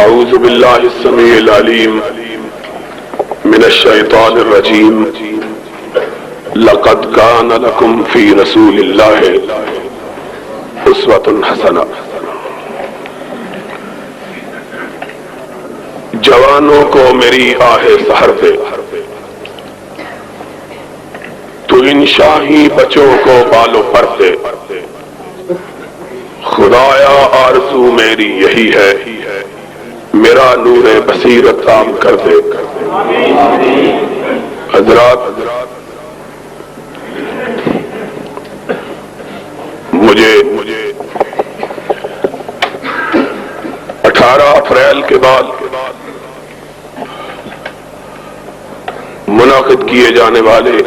اعوذ باللہ السمیع العلیم من الشیطان الرجیم لقد کان لکم فی رسول اللہ اسوۃ حسنہ۔ جوانوں کو میری آہ سحر پہ تو ان شاہی بچوں کو بالو پر دے، خدایا آرزو میری یہی ہے، میرا نور بصیرت عام کر دے۔ حضرات، مجھے 18 اپریل کے بعد منعقد کیے جانے والے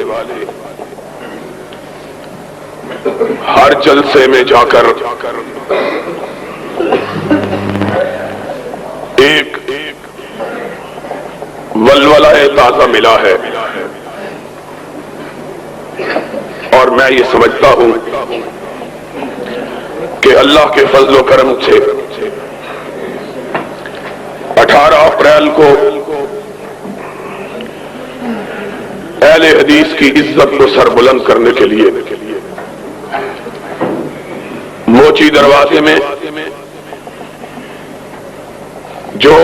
ہر جلسے میں جا کر ایک ولولہ تازہ ملا ہے، اور میں یہ سمجھتا ہوں کہ اللہ کے فضل و کرم سے 18 اپریل کو اہل حدیث کی عزت کو سربلند کرنے کے لیے موچی دروازے میں جو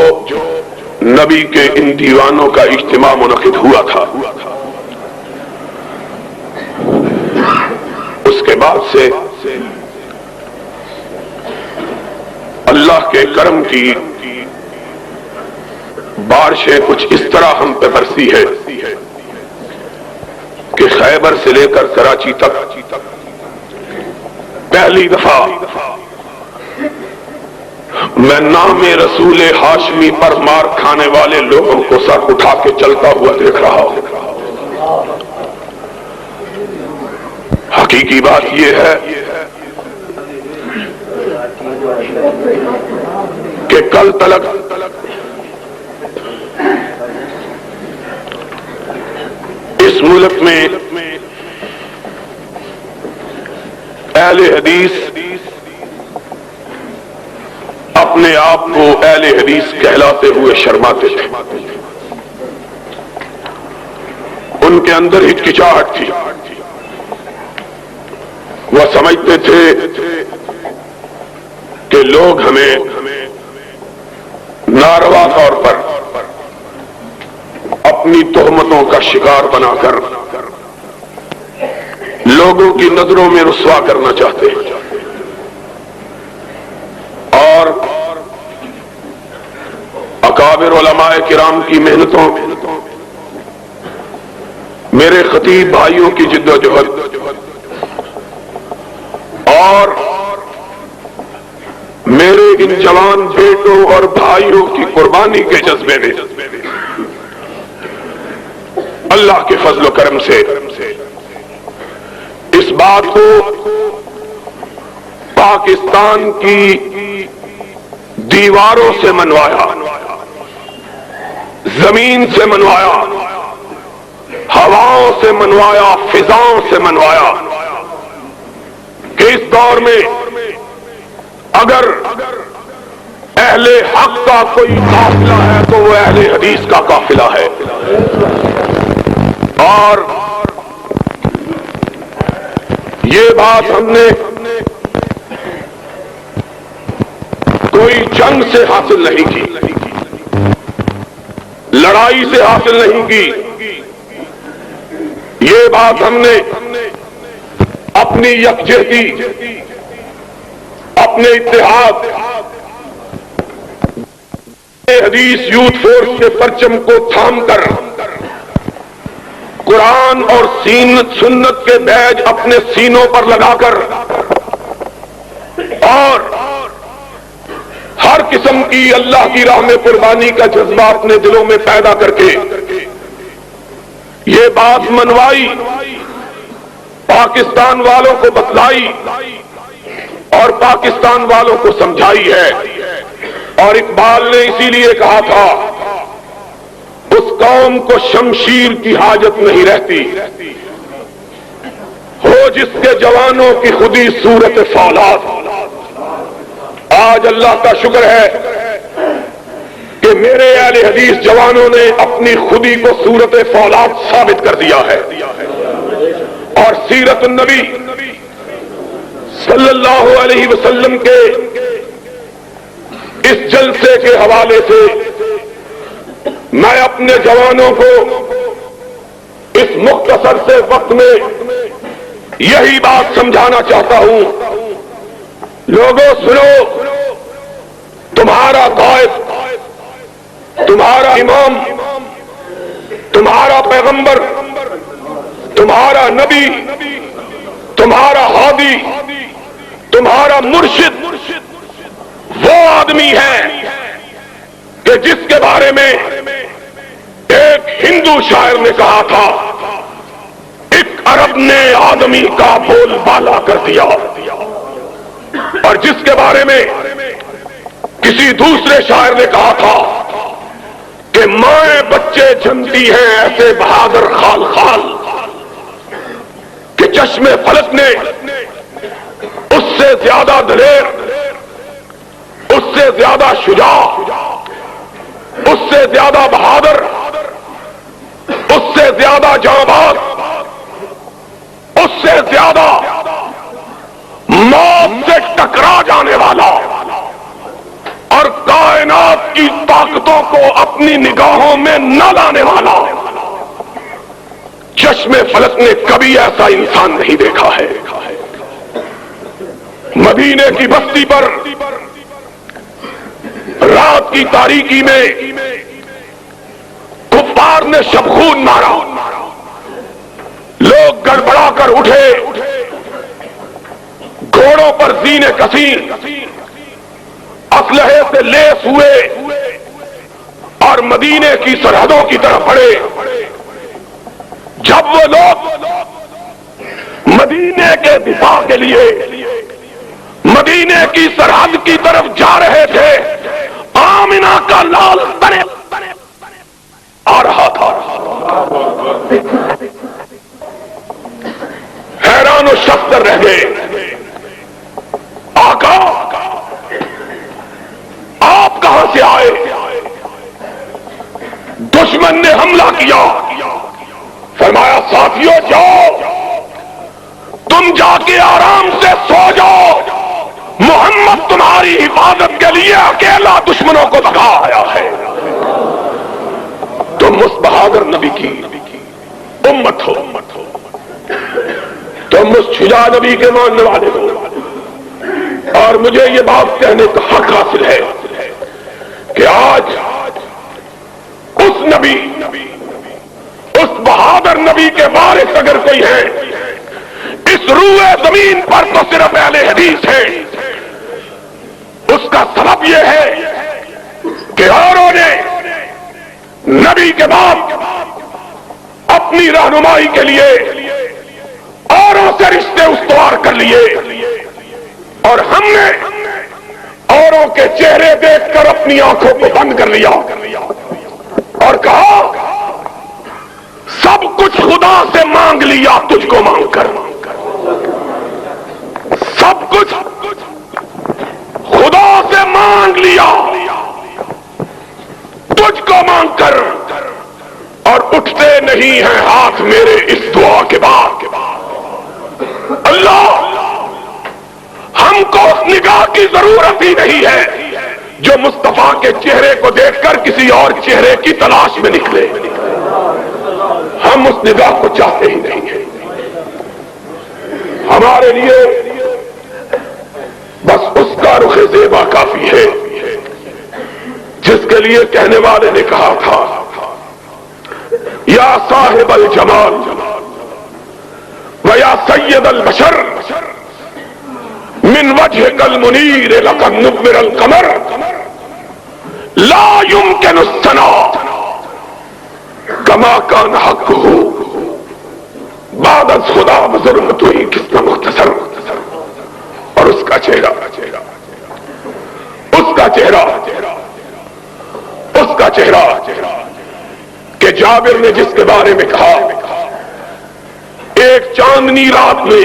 نبی کے ان دیوانوں کا اجتماع منعقد ہوا تھا، اس کے بعد سے اللہ کے کرم کی بارشیں کچھ اس طرح ہم پہ برسی ہے کہ خیبر سے لے کر کراچی تک پہلی دفعہ میں نام رسول ہاشمی پر مار کھانے والے لوگوں کو سر اٹھا کے چلتا ہوا دیکھ رہا ہوں۔ حقیقی بات یہ ہے کہ کل تلک اس ملک میں اہل حدیث اپنے آپ کو اہل حدیث کہلاتے ہوئے شرماتے تھے، ان کے اندر ہچکچاہٹ تھی، وہ سمجھتے تھے کہ لوگ ہمیں ناروا طور پر اپنی تہمتوں کا شکار بنا کر لوگوں کی نظروں میں رسوا کرنا چاہتے ہیں، اور اکابر علماء کرام کی محنتوں، میرے خطیب بھائیوں کی جد و جہد اور میرے ان جوان بیٹوں اور بھائیوں کی قربانی کے جذبے نے اللہ کے فضل و کرم سے اس بات کو پاکستان کی دیواروں سے منوایا، زمین سے منوایا، ہواؤں سے منوایا، فضاؤں سے منوایا کہ اس دور میں اگر اہل حق کا کوئی قافلہ ہے تو وہ اہل حدیث کا قافلہ ہے۔ اور یہ بات ہم نے کوئی جنگ سے حاصل نہیں کی، لڑائی سے حاصل نہیں کی، یہ بات ہم نے اپنی یکجہتی، اپنے اتحاد، حدیث یوتھ فورس کے پرچم کو تھام کر قرآن اور سنت کے بیج اپنے سینوں پر لگا کر اور ہر قسم کی اللہ کی راہ میں قربانی کا جذبہ اپنے دلوں میں پیدا کر کے یہ بات منوائی، پاکستان والوں کو بتلائی اور پاکستان والوں کو سمجھائی ہے۔ اور اقبال نے اسی لیے کہا تھا، اس قوم کو شمشیر کی حاجت نہیں رہتی، ہو جس کے جوانوں کی خودی صورت فولاد۔ آج اللہ کا شکر ہے کہ میرے اہل حدیث جوانوں نے اپنی خودی کو صورت فولاد ثابت کر دیا ہے، اور سیرت النبی صلی اللہ علیہ وسلم کے اس جلسے کے حوالے سے میں اپنے جوانوں کو اس مختصر سے وقت میں یہی بات سمجھانا چاہتا ہوں، لوگوں سنو، تمہارا قائد، تمہارا امام، تمہارا پیغمبر، تمہارا نبی، تمہارا ہادی، تمہارا مرشد وہ آدمی ہے کہ جس کے بارے میں ایک ہندو شاعر نے کہا تھا، ایک عرب نے آدمی کا بول بالا کر دیا، اور جس کے بارے میں کسی دوسرے شاعر نے کہا تھا کہ مائیں بچے جنتی ہیں ایسے بہادر خال خال کہ چشم فلک نے اس سے زیادہ دلیر، اس سے زیادہ شجاع، اس سے زیادہ بہادر، اس سے زیادہ جانباز، اس سے زیادہ موت سے ٹکرا جانے والا اور کائنات کی طاقتوں کو اپنی نگاہوں میں نہ لانے والا چشم فلک نے کبھی ایسا انسان نہیں دیکھا ہے۔ مدینے کی بستی پر رات کی تاریکی میں کفار نے شبخون مارا، لوگ گڑبڑا کر اٹھے، گھوڑوں پر زینے کسی، اسلحے سے لیس ہوئے اور مدینے کی سرحدوں کی طرف بڑھے۔ جب وہ لوگ مدینے کے دفاع کے لیے مدینے کی سرحد کی طرف جا رہے تھے، آمنہ کا لال تنے آ رہا تھا، حیران و شفتر رہ گئے، آقا آپ کہاں سے آئے؟ دشمن نے حملہ کیا۔ فرمایا ساتھیوں جاؤ، تم جا کے آرام سے سو جاؤ، محمد تمہاری حفاظت کے لیے اکیلا دشمنوں کو بھگا آیا ہے۔ تم اس بہادر نبی کی امت ہو، تم اس شجاع نبی کے ماننے والے ہو، اور مجھے یہ بات کہنے کا حق حاصل ہے کہ آج اس نبی، اس بہادر نبی کے وارث اگر کوئی ہے اس روئے زمین پر تو صرف اہل حدیث ہے۔ اس کا سبب یہ ہے کہ اوروں نے نبی کے بعد اپنی رہنمائی کے لیے اوروں سے رشتے استوار کر لیے، اور ہم نے اوروں کے چہرے دیکھ کر اپنی آنکھوں کو بند کر لیا اور کہا سب کچھ خدا سے مانگ لیا تجھ کو مانگ کر، سب کچھ خدا سے مانگ لیا تجھ کو مانگ کر، اور اٹھتے نہیں ہیں ہاتھ میرے اس دعا کے بعد۔ اللہ ہم کو اس نگاہ کی ضرورت ہی نہیں ہے جو مصطفیٰ کے چہرے کو دیکھ کر کسی اور چہرے کی تلاش میں نکلے، ہم اس نگاہ کو چاہتے ہی نہیں ہیں۔ ہمارے لیے بس اس کا رخ زیبا کافی ہے جس کے لیے کہنے والے نے کہا تھا یا صاحب الجمال و یا سید البشر من وجهك المنیر لقد نبر القمر لا يمكن الثناء كما كان حقه بعد از خدا بزرگ تو ہی کس کا مختصر، اور اس کا چہرہ، اس کا چہرہ، اس کا چہرہ کہ جابر نے جس کے بارے میں کہا ایک چاندنی رات میں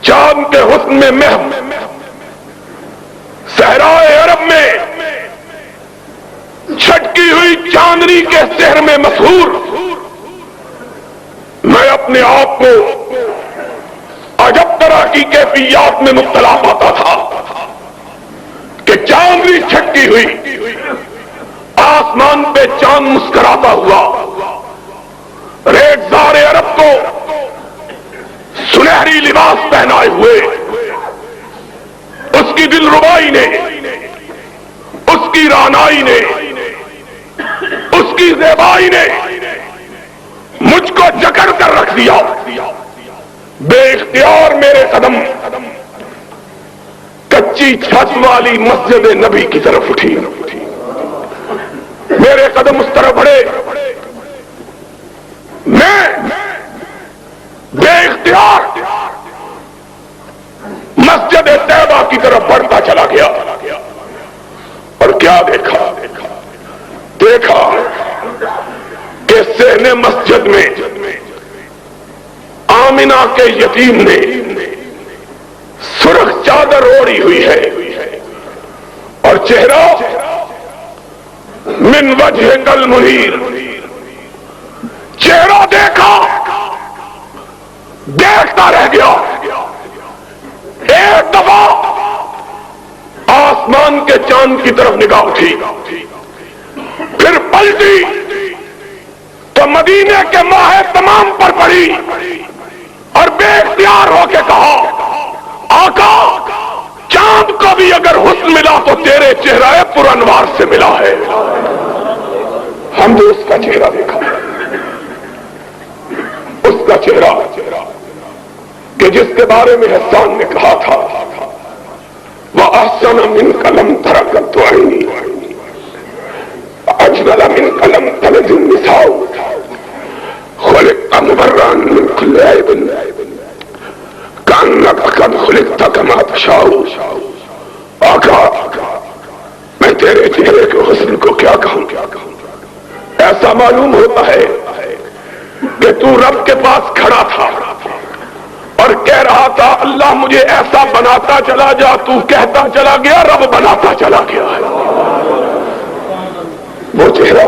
چاند کے حسن میں محو صحرائے عرب میں چاندنی کے سحر میں مسحور میں اپنے آپ کو عجب طرح کی کیفیات میں مبتلا پاتا تھا کہ چاندنی چھٹکی ہوئی، آسمان پہ چاند مسکراتا ہوا، ریگزار عرب کو سنہری لباس پہنائے ہوئے، اس کی دل ربائی نے، اس کی رانائی نے، اس کی زیبائی نے مجھ کو جکڑ کر رکھ دیا۔ بے اختیار میرے قدم کچی چھت والی مسجد نبی کی طرف اٹھی، میرے قدم اس طرف بڑھے، میں بے اختیار مسجد طیبہ کی طرف بڑھتا چلا گیا، اور کیا دیکھا کہ صحن مسجد میں آمنہ کے یتیم نے سرخ چادر اوڑھی ہوئی ہے، اور چہرہ من وجہ کل منیر، چہرہ دیکھتا رہ گیا۔ ایک دفعہ آسمان کے چاند کی طرف نگاہ اٹھی، پھر پلٹی تو مدینے کے ماہ تمام پر پڑی، اور بے اختیار ہو کے کہا، آقا چاند کو بھی اگر حسن ملا تو تیرے چہرہ پر انوار سے ملا ہے۔ ہم نے اس کا چہرہ دیکھا، اس کا چہرہ کہ جس کے بارے میں حسان نے کہا تھا، وَأَحْسَنَ مِنْكَ لَمْ تَرَكَتْ عَيْنِي وَأَجْمَلَ مِنْكَ لَمْ تَلِدِ النِّسَاءُ خُلِقْتَ مُبَرًّا مِنْ كُلِّ عَيْبٍ كَأَنَّكَ قَدْ خُلِقْتَ كَمَا تَشَاءُ۔ آقا میں تیرے چہرے کے حسن کو کیا کہوں، ایسا معلوم ہوتا ہے کہ تو رب کے پاس کھڑا تھا اور کہہ رہا تھا اللہ مجھے ایسا بناتا چلا جا، تو کہتا چلا گیا رب بناتا چلا گیا ہے۔ وہ چہرہ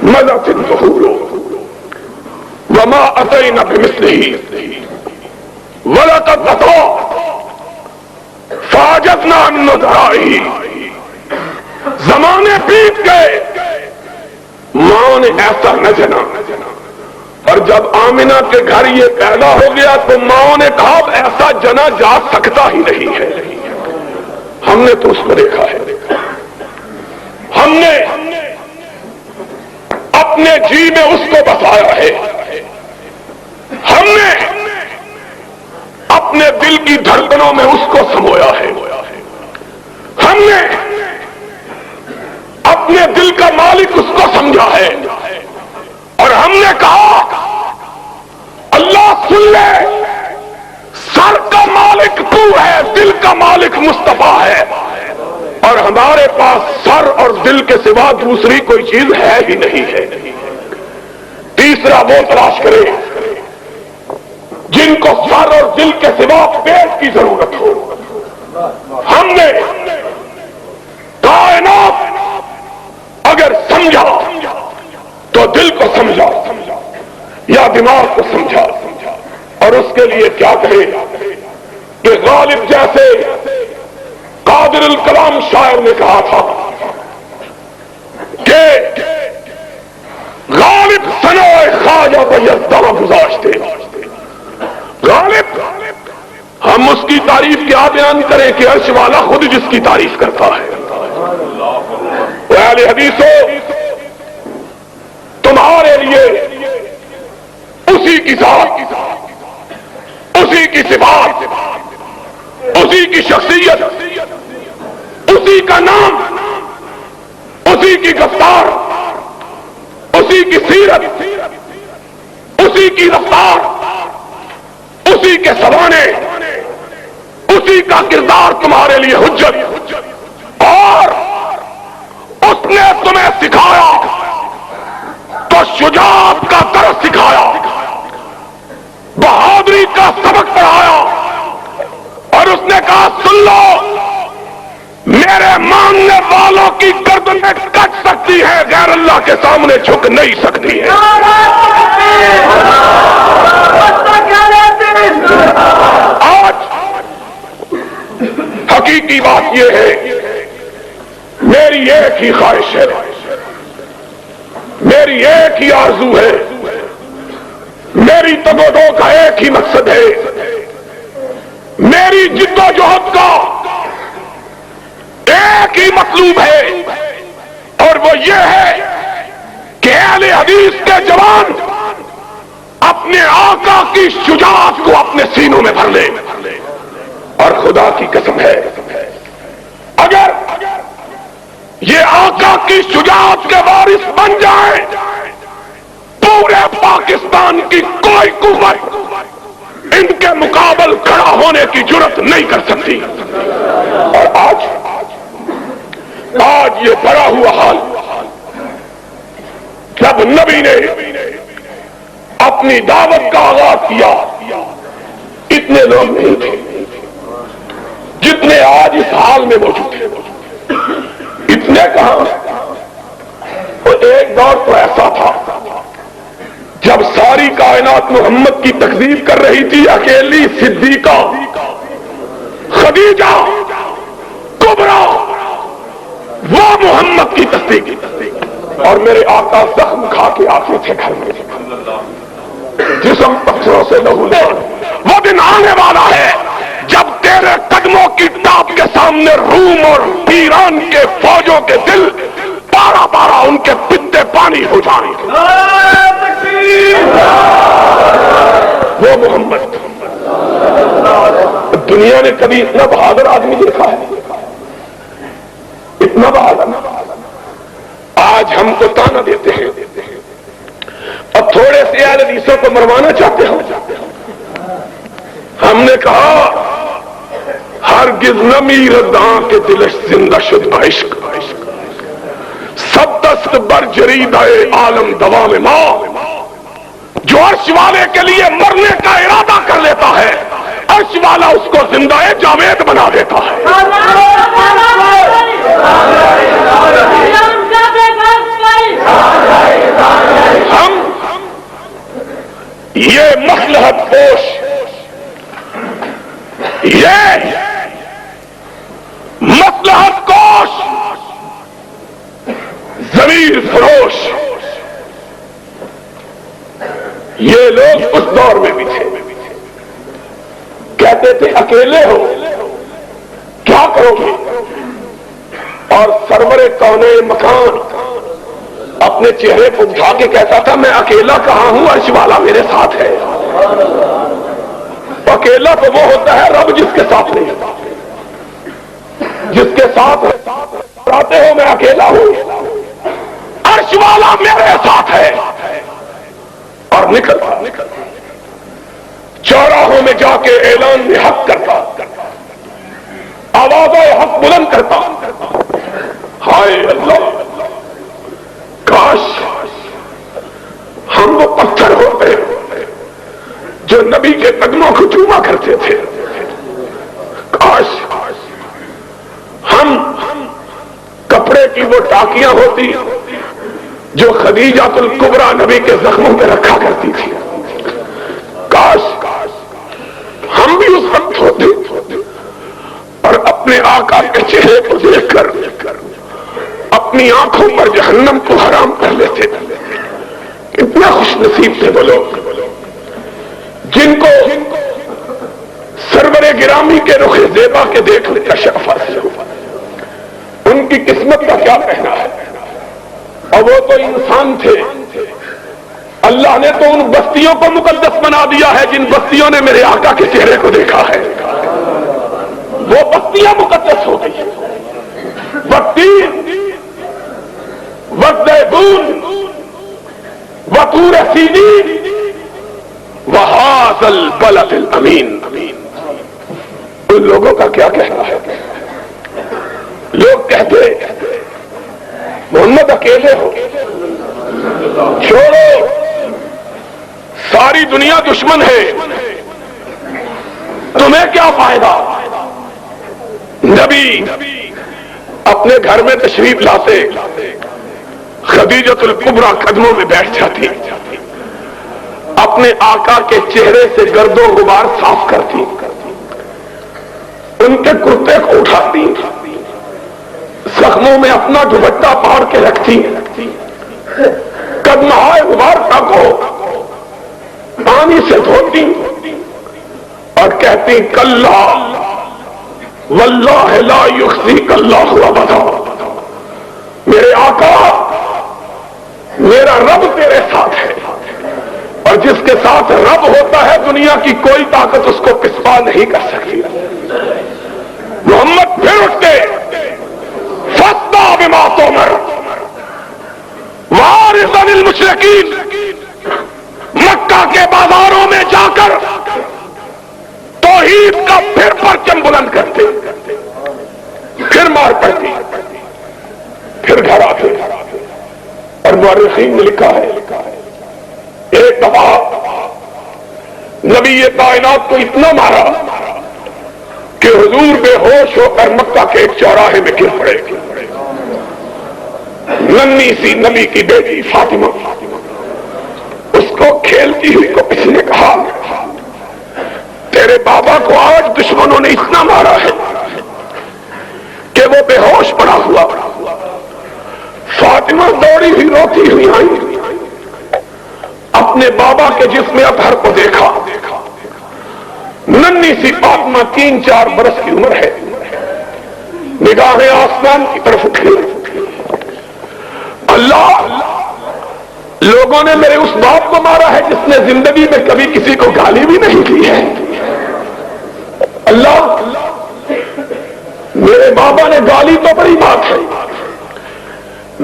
مَلَتِ الظُّهُورُ وَمَا أَتَيْنَا بِمِثْلِهِ وَلَقَدْ أَتَىٰ فَعَجَزْنَا عَن نُّدْرَائِهِ۔ زمانے بیت گئے، ماں نے ایسا نہ جنا، اور جب آمنہ کے گھر یہ پیدا ہو گیا تو ماں نے کہا ایسا جنا جا سکتا ہی نہیں ہے۔ ہم نے تو اس کو دیکھا ہے، ہم نے اپنے جی میں اس کو بسایا ہے، ہم نے اپنے دل کی دھڑکنوں میں اس کو سمویا ہے، ہم نے اپنے دل کا مالک اس کو سمجھا ہے، اور ہم نے کہا اللہ سن لے، سر کا مالک تو ہے، دل کا مالک مصطفیٰ ہے، اور ہمارے پاس سر اور دل کے سوا دوسری کوئی چیز ہے ہی نہیں ہے۔ تیسرا وہ تلاش کرے جن کو سر اور دل کے سوا پیٹ کی ضرورت ہو۔ ہم نے کائنات اگر سمجھا تو دل کو سمجھا یا دماغ کو سمجھا، اور اس کے لیے کیا کہے کہ غالب جیسے قادر الکلام شاعر نے کہا تھا کہ غالب سنائے خواجہ بیزداں گزاشتے، غالب ہم اس کی تعریف کیا بیان کریں کہ عرش والا خود جس کی تعریف کرتا ہے۔ اہل حدیثو تمہارے لیے اسی کی ذات، اسی کی صفات، اسی کی شخصیت، اسی کا نام، اسی کی گفتار، اسی کی سیرت، اسی کی رفتار، اسی کے سوانے، اسی کا کردار تمہارے لیے حجت، اور اس نے تمہیں سکھایا تو شجاعت کا درس سکھایا، بہادری کا سبق پڑھایا، اور اس نے کہا سن لو میرے ماننے والوں کی گردنیں کٹ سکتی ہے، غیر اللہ کے سامنے جھک نہیں سکتی ہے۔ آج حقیقی بات یہ ہے، میری ایک ہی خواہش ہے، میری ایک ہی آرزو ہے، میری تگ و دو کا ایک ہی مقصد ہے، میری جد و جہد کا ایک ہی مطلوب ہے، اور وہ یہ ہے کہ اہل حدیث کے جوان اپنے آقا کی شجاعت کو اپنے سینوں میں بھر لیں۔ اور خدا کی قسم ہے، اگر یہ آقا کی شجاعت کے وارث بن جائیں، پورے پاکستان کی کوئی قوت ان کے مقابل کھڑا ہونے کی جرات نہیں کر سکتی۔ اور آج یہ بڑا ہوا حال، جب نبی نے اپنی دعوت کا آغاز کیا، اتنے لوگ نہیں تھے جتنے آج اس حال میں موجود ہیں۔ اتنے کہاں؟ اور ایک دور تو ایسا تھا جب ساری کائنات محمد کی تکذیب کر رہی تھی، اکیلی صدیقہ خدیجہ کبریٰ وہ محمد کی تصدیق، اور میرے آقا زخم کھا کے آتے تھے گھر میں، جسم پتھروں سے لہو لہو۔ وہ دن آنے والا ہے جب تیرے قدموں کی ٹاپ کے سامنے روم اور ایران کے فوجوں کے دل پارا پارا ان کے پتے پانی ہو جائیں گے۔ وہ محمد، دنیا نے کبھی اتنا بہادر آدمی دیکھا ہے؟ اتنا بہادر؟ آج ہم کو تانا دیتے ہیں اور تھوڑے سے اہل حدیثوں کو مروانا چاہتے ہیں۔ ہم نے کہا ہرگز نہ میرد کے دلش زندہ شد عشق، سب دست بر جریدہ عالم دوام ماں، جو عرش والے کے لیے مرنے کا ارادہ کر لیتا ہے، عرش والا اس کو زندہ جاوید بنا دیتا ہے۔ ہم یہ مصلحت پوش، یہ مصلحت کوش، ضمیر فروش، یہ لوگ اس دور میں بھی تھے، کہتے تھے اکیلے ہو کیا کرو گے؟ اور سرور کونین مکان اپنے چہرے کو اٹھا کے کہتا تھا میں اکیلا کہاں ہوں، عرش والا میرے ساتھ ہے۔ اکیلا تو وہ ہوتا ہے رب جس کے ساتھ نہیں ہوتا، جس کے ساتھ آتے ہو میں اکیلا ہوں، عرش والا میرے ساتھ ہے۔ اور نکل چوراہوں میں جا کے اعلان حق کرتا، آواز حق بلند کرتا، ہائے اللہ کاش ہم وہ پتھر ہوتے جو نبی کے قدموں کو چوما کرتے تھے، کاش ہم کپڑے کی وہ ٹاکیاں ہوتی جو خدیجہ الکبریٰ نبی کے زخموں میں رکھا کرتی تھی، کاش ہم بھی اس وقت ہوتے اور اپنے آقا کے چہرے کو دیکھ کر اپنی آنکھوں پر جہنم کو حرام کر لیتے۔ اتنا خوش نصیب تھے وہ لوگ جن کو سرور گرامی کے رخ زیبا کے دیکھنے کا شرف حاصل ہوا۔ ان کی قسمت کا کیا کہنا ہے؟ اور وہ تو انسان تھے، اللہ نے تو ان بستیوں کو مقدس بنا دیا ہے جن بستیوں نے میرے آقا کے چہرے کو دیکھا ہے، وہ بستیاں مقدس ہو گئی۔ والتین والزیتون وطور سینین وہذا البلد الامین۔ ان لوگوں کا کیا کہنا ہے؟ لوگ کہتے محمد اکیلے ہو، چھوڑو ساری دنیا دشمن ہے، تمہیں کیا فائدہ؟ نبی اپنے گھر میں تشریف لاتے خدیجۃ الکبریٰ قدموں میں بیٹھ جاتی، اپنے آقا کے چہرے سے گرد و غبار صاف کرتی، ان کے کرتے کو اٹھاتی، زخموں میں اپنا دوپٹہ پاڑ کے رکھتی، قدمہائے مبارکہ کو پانی سے دھوتی اور کہتی کلا واللہ لا یخزیک اللہ ابدا، میرے آقا میرا رب تیرے ساتھ ہے، اور جس کے ساتھ رب ہوتا ہے دنیا کی کوئی طاقت اس کو پسپا نہیں کر سکتی۔ محمد پھر اٹھتے فاصدع بما تؤمر وأعرض عن المشرکین، مکہ کے بازاروں میں جا کر توحید کا پھر پرچم بلند کرتے، پھر مار پڑتی، پھر گھر آتے، اور مورخین نے لکھا ہے ایک دفعہ نبی کائنات کو اتنا مارا کہ حضور بے ہوش ہو کر مکہ کے ایک چوراہے میں گر پڑے۔ ننھی سی نبی کی بیٹی فاطمہ اس کو کھیلتی ہوئی کو کسی نے کہا تیرے بابا کو آج دشمنوں نے اتنا مارا ہے کہ وہ بے ہوش پڑا ہوا۔ فاطمہ دوڑی ہوئی روتی ہوئی آئی، اپنے بابا کے جسم اطہر کو دیکھا، ننھی سی فاطمہ 3-4 برس کی عمر ہے، نگاہیں آسمان کی طرف اٹھی، اللہ لوگوں نے میرے اس باپ کو مارا ہے جس نے زندگی میں کبھی کسی کو گالی بھی نہیں دی ہے، اللہ میرے بابا نے گالی تو بڑی بات ہے،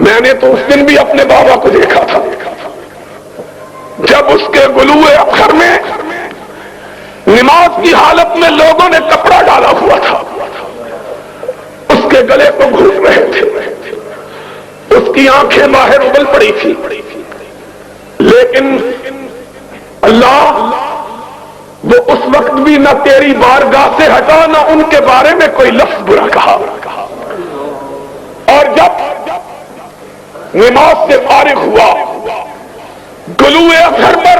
میں نے تو اس دن بھی اپنے بابا کو دیکھا تھا جب اس کے گلوئے اخر میں نماز کی حالت میں لوگوں نے کپڑا ڈالا ہوا تھا، اس کے گلے کو گھونٹ رہے تھے، اس کی آنکھیں باہر ابل پڑی تھی، لیکن اللہ وہ اس وقت بھی نہ تیری بارگاہ سے ہٹا، نہ ان کے بارے میں کوئی لفظ برا کہا، اور جب نماز سے فارغ ہوا گلوئے اثر پر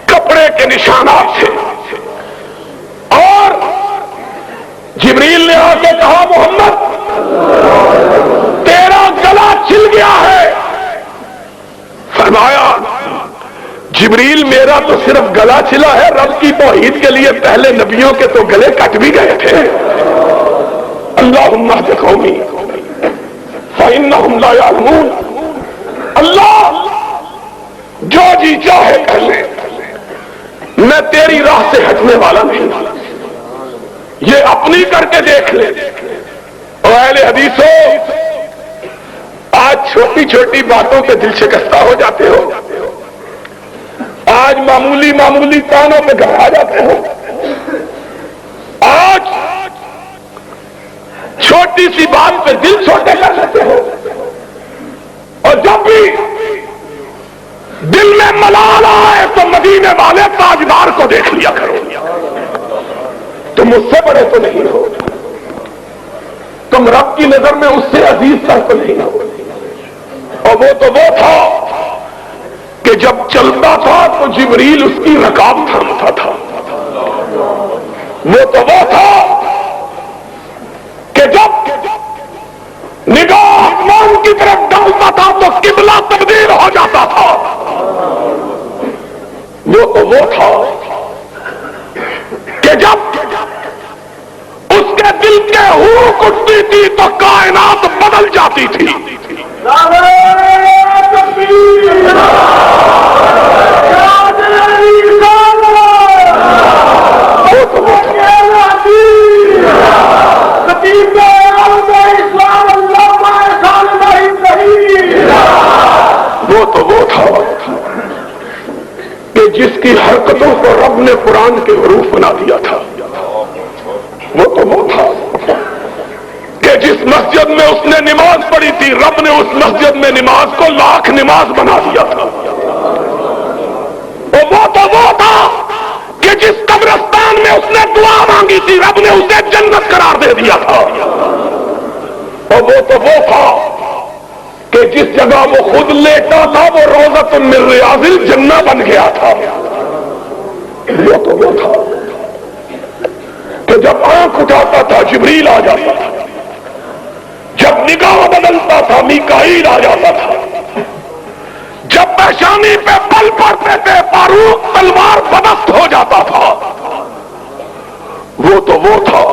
کپڑے کے نشانات تھے، اور جبریل نے آ کے کہا محمد تیرا گلا چھل گیا ہے، فرمایا جبریل میرا تو صرف گلا چھلا ہے، رب کی توحید کے لیے پہلے نبیوں کے تو گلے کٹ بھی گئے تھے۔ اللہم اہد قومی فإنہم لا یعلمون، اللہ جو جی چاہے کر لے، میں تیری راہ سے ہٹنے والا نہیں، یہ اپنی کر کے دیکھ لے۔ اور اہل حدیثوں آج چھوٹی چھوٹی باتوں پہ دل شکستہ ہو جاتے ہو، آج معمولی معمولی کانوں پہ گھبرا جاتے ہو، آج چھوٹی سی بات پہ دل چھوٹے کر لیتے ہو، اور جب بھی دل میں ملال آئے تو مدینے والے تاجدار کو دیکھ لیا کرو، تم اس سے بڑے تو نہیں ہو، تم رب کی نظر میں اس سے عزیز تر تو نہیں ہو۔ اور وہ تو وہ تھا کہ جب چلتا تھا تو جبریل اس کی رکاب تھامتا تھا، وہ تو وہ تھا کہ جب نگاہ آسمان کی طرف ڈالتا تھا تو قبلہ تبدیل ہو جاتا تھا، وہ تو وہ تھا کہ جب اس کے دل کے حروف اٹھتی تھی تو کائنات بدل جاتی تھی۔ وہ تو وہ تھا کہ جس کی حرکتوں کو رب نے قرآن کے حروف بنا دیا تھا، وہ تو وہ تھا کہ جس مسجد میں اس نے نماز پڑھی تھی رب نے اس مسجد میں نماز کو 1,00,000 نماز بنا دیا تھا۔ وہ تو وہ تھا کہ جس قبرستان میں اس نے دعا مانگی تھی رب نے اسے جنت قرار دے دیا تھا۔ من ریاض الجنہ بن گیا تھا۔ وہ تو وہ تھا کہ جب آنکھ اٹھاتا تھا جبریل آ جاتا تھا، جب نگاہ بدلتا تھا میکائیل آ جاتا تھا، جب پیشانی پہ بل پڑتے تھے فاروق تلوار بدست ہو جاتا تھا۔ وہ تو وہ تھا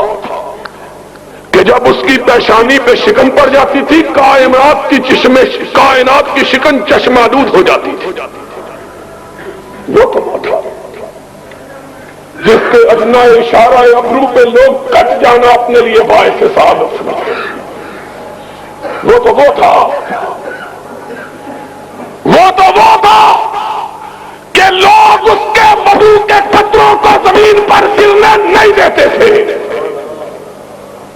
کہ جب اس کی پیشانی پہ شکن پڑ جاتی تھی کائنات کی شکن چشمالود ہو جاتی تھی۔ وہ تو وہ تھا جس کے ادنا اشارہ ابرو پہ لوگ کٹ جانا اپنے لیے باعث سعادت تھا۔ وہ تو وہ تھا کہ لوگ اس کے بدو کے قطروں کو زمین پر گرنے نہیں دیتے تھے۔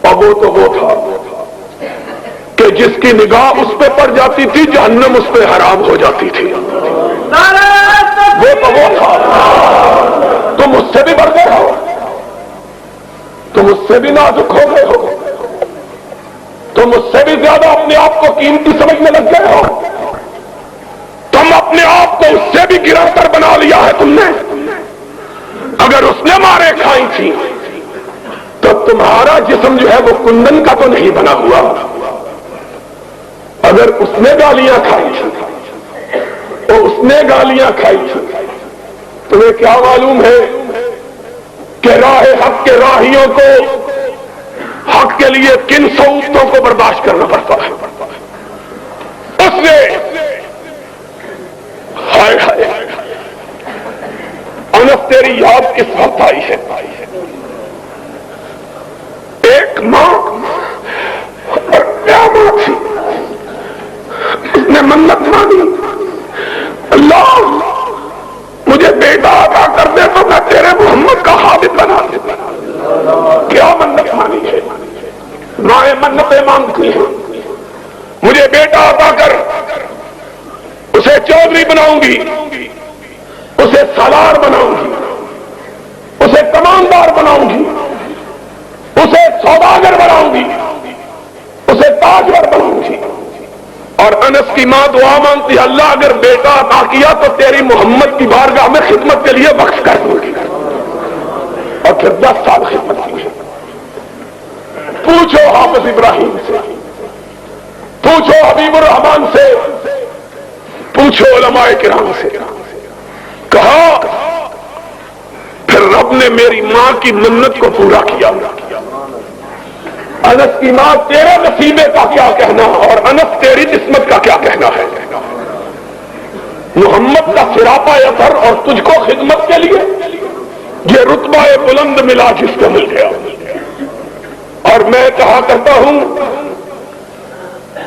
اور وہ تو وہ تھا کہ جس کی نگاہ اس پہ پڑ جاتی تھی جہنم اس پہ حرام ہو جاتی تھی۔ وہ تو وہ تھا، تم اس سے بھی بڑھ گئے ہو، تم اس سے بھی نازک ہو گئے ہو، تم اس سے بھی زیادہ اپنے آپ کو قیمتی سمجھنے لگ گئے ہو، تم اپنے آپ کو اس سے بھی گرا کر بنا لیا ہے تم نے۔ اگر اس نے مارے کھائی تھی تو تمہارا جسم جو ہے وہ کندن کا تو نہیں بنا ہوا۔ اگر اس نے گالیاں کھائی تھی تو اس نے گالیاں کھائی تھی، تمہیں کیا معلوم ہے کہ راہ حق کے راہیوں کو حق کے لیے کن صعوبتوں کو برداشت کرنا پڑتا ہے۔ اس نے ہائے ہائے انس تیری یاد کس وقت آئی ہے؟ ایک ماں اور کیا ماں تھی، اس نے منت مانی، اللہ مجھے بیٹا عطا کر دے تو میں تیرے محمد کا حامد بنا دوں۔ کیا منت مانی ہے؟ مائیں منتیں مانگتی ہیں، مجھے بیٹا عطا کر، اسے چودھری بناؤں گی، اسے سالار بناؤں گی، اسے کماندار بناؤں گی، اسے سوداگر بناؤں گی، اسے تاجور بناؤں گی۔ اور انس کی ماں دعا مانگتی ہے اللہ اگر بیٹا عطا کیا تو تیری محمد کی بارگاہ میں خدمت کے لیے وقف کر دوں گی۔ اور پھر 10 سال خدمت کی ہے۔ پوچھو حافظ ابراہیم سے، پوچھو حبیب الرحمان سے، پوچھو علماء کرام سے، کہا پھر رب نے میری ماں کی منت کو پورا کیا۔ انس کی ماں تیرے نصیبے کا کیا کہنا اور انس تیری قسمت کا کیا کہنا ہے؟ محمد کا سراپا اثر اور تجھ کو خدمت کے لیے یہ رتبہ بلند ملا جس کو مل گیا۔ اور میں کہا کرتا ہوں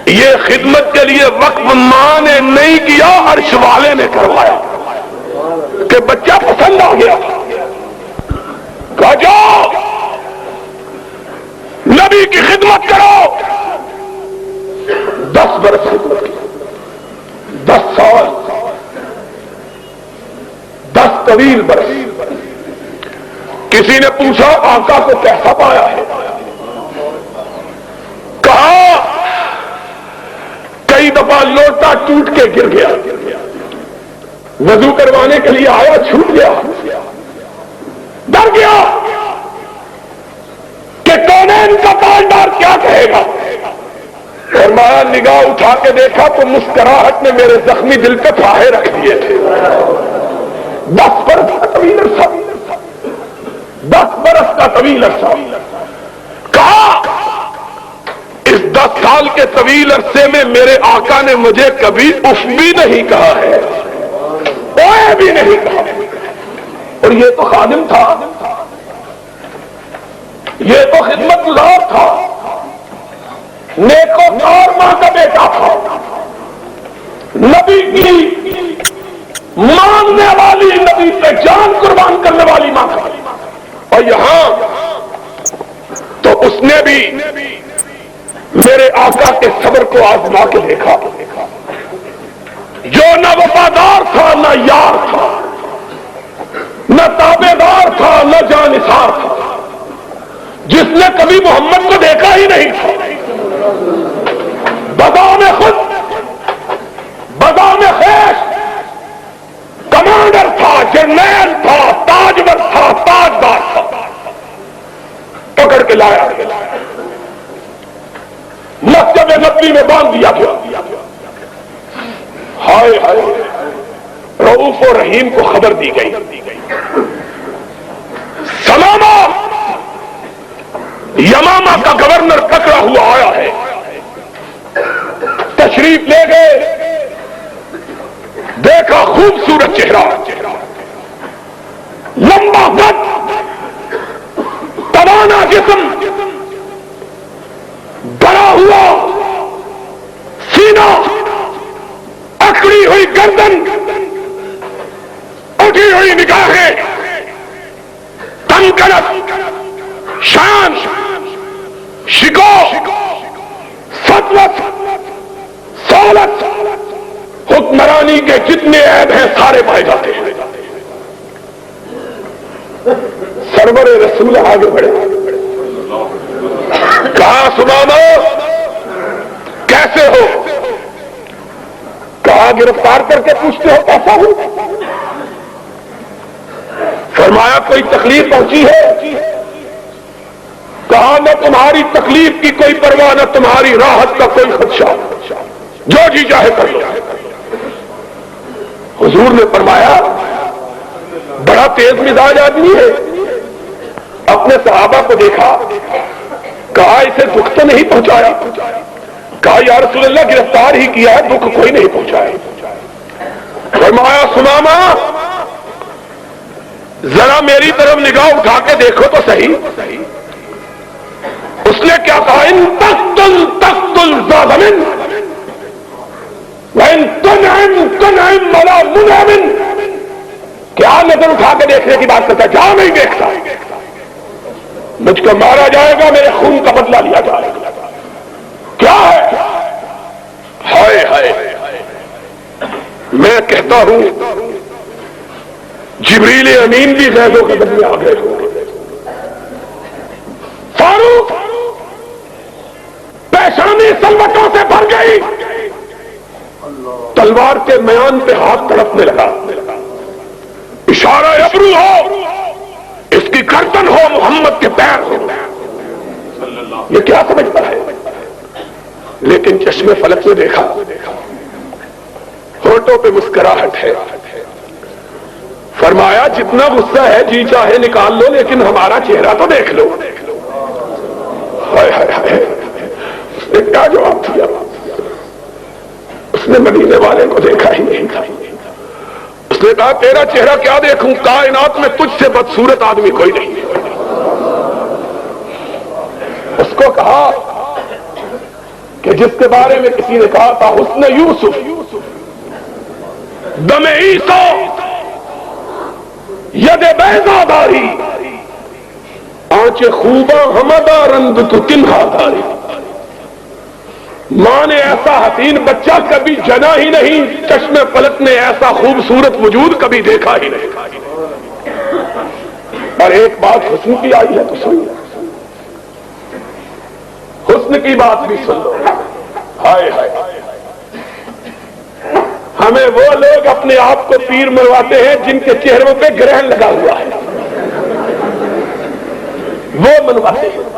یہ خدمت کے لیے وقف ماں نے نہیں کیا، عرش والے نے کروایا کہ بچہ پسند آ گیا، کہا جاؤ نبی کی خدمت کرو۔ 10 برس خدمت کی، 10 سال، 10 طویل برس۔ کسی نے پوچھا آقا کو کیسا پایا ہے؟ کہا کئی دفعہ لوٹا ٹوٹ کے گر گیا، وضو کروانے کے لیے آیا چھوٹ گیا، ڈر گیا کہ کونین کا تاجدار کیا کہے گا۔ فرمایا نگاہ اٹھا کے دیکھا تو مسکراہٹ نے میرے زخمی دل پہ پھاہے رکھ دیے تھے۔ 10 برس کا طویل عرصہ، 10 برس کا طویل عرصہ۔ کہا اس 10 سال کے طویل عرصے میں میرے آقا نے مجھے کبھی اف بھی نہیں کہا ہے، اوے بھی نہیں کہا۔ اور یہ تو خادم تھا، یہ تو خدمت گزار تھا، نیکوکار ماں کا بیٹا تھا، نبی کی ماننے والی، نبی پہ جان قربان کرنے والی ماں تھا۔ اور یہاں تو اس نے بھی میرے آقا کے صبر کو آزما کے دیکھا، جو نہ وفادار تھا نہ یار تھا، نہ تابع دار تھا نہ جانثار تھا، جس نے کبھی محمد کو دیکھا ہی نہیں تھا، بذام خود، بذام خیش پکڑ کے لایا، مسجد نبوی میں باندھ دیا گیا۔ ہائے ہائے، رؤوف و رحیم کو خبر دی گئی، سلامہ یمامہ کا گورنر پکڑا ہوا آیا ہے، تشریف لے گئے، دیکھا خوبصورت چہرہ، لمبا قد، توانا جسم، بڑا ہوا سینہ، اکڑی ہوئی گردن، اٹھی ہوئی نگاہیں، تنگنت، شان، شکو، سطوت، سولت، حکمرانی کے جتنے عیب ہیں سارے پائے جاتے ہیں۔ سرور رسول آگے بڑھے، کہا سمامہ کیسے ہو؟ کہا گرفتار کر کے پوچھتے ہو کیسا ہوں؟ فرمایا کوئی تکلیف پہنچی ہے؟ کہا نہ تمہاری تکلیف کی کوئی پرواہ، نہ تمہاری راحت کا کوئی خدشہ، جو جی چاہے کر لو۔ حضور نے فرمایا بڑا تیز مزاج آدمی ہے، اپنے صحابہ کو دیکھا، کہا اسے دکھ تو نہیں پہنچایا؟ کہا یا رسول اللہ گرفتار ہی کیا ہے، دکھ کوئی نہیں پہنچایا۔ فرمایا سمامہ ذرا میری طرف نگاہ اٹھا کے دیکھو تو صحیح۔ اس نے کیا کہا؟ ان تقتل ظالمن وان تنعم تنعم ولا منعم۔ کیا نظر اٹھا کے دیکھنے کی بات کرتا؟ جا نہیں دیکھتا، مجھ کو مارا جائے گا، میرے خون کا بدلہ لیا جائے گا۔ کیا ہے؟ ہائے ہائے، میں کہتا ہوں جبریل امین بھی غیظ و غضب میں آ گئے ہوں گے۔ فاروق پیشانی سلوٹوں سے بھر گئی، تلوار کے میان پہ ہاتھ تڑپنے لگا، اشارہ ابرو ہو، اس کی گردن ہو، محمد کے پیر ہو۔ یہ کیا سمجھتا ہے؟ لیکن چشم فلک میں دیکھا، ہونٹوں پہ مسکراہٹ ہے۔ فرمایا جتنا غصہ ہے جی چاہے نکال لو، لیکن ہمارا چہرہ تو دیکھ لو۔ ہائے ہائے ہائے، اس نے کیا جواب دیا؟ اس نے مدینے والے کو دیکھا ہی نہیں تھا۔ اس نے کہا تیرا چہرہ کیا دیکھوں، کائنات میں تجھ سے بدصورت آدمی کوئی نہیں۔ اس کو کہا کہ جس کے بارے میں کسی نے کہا تھا حسن یوسف دم عیسیٰ ید بیضا داری، آنچ خوباں ہمدا رند تو تنہا داری۔ ماں نے ایسا حسین بچہ کبھی جنا ہی نہیں، چشم فلک نے ایسا خوبصورت وجود کبھی دیکھا ہی نہیں۔ اور ایک بات حسن کی آئی ہے تو سن لو، حسن کی بات بھی سن لو۔ ہائے ہائے، ہمیں وہ لوگ اپنے آپ کو پیر مرواتے ہیں جن کے چہروں پہ گرہن لگا ہوا ہے، وہ منواتے ہیں۔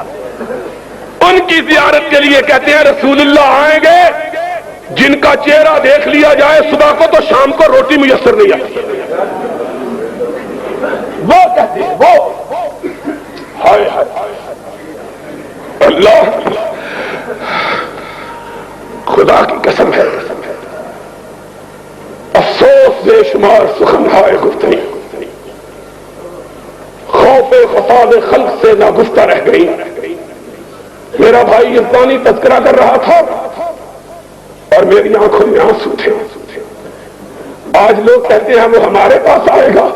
ان کی زیارت کے لیے کہتے ہیں رسول اللہ آئیں گے، جن کا چہرہ دیکھ لیا جائے صبح کو تو شام کو روٹی میسر نہیں آتی۔ وہ کہتے ہیں، وہ ہائے ہائے اللہ، خدا کی قسم ہے، افسوس بے شمار سخن ہائے گفتگی، خوف فساد خلق سے ناگفتہ رہ گئی۔ میرا بھائی افغانی تذکرہ کر رہا تھا اور میری آنکھوں میں آنسو تھے۔ آج لوگ کہتے ہیں وہ ہمارے پاس آئے گا،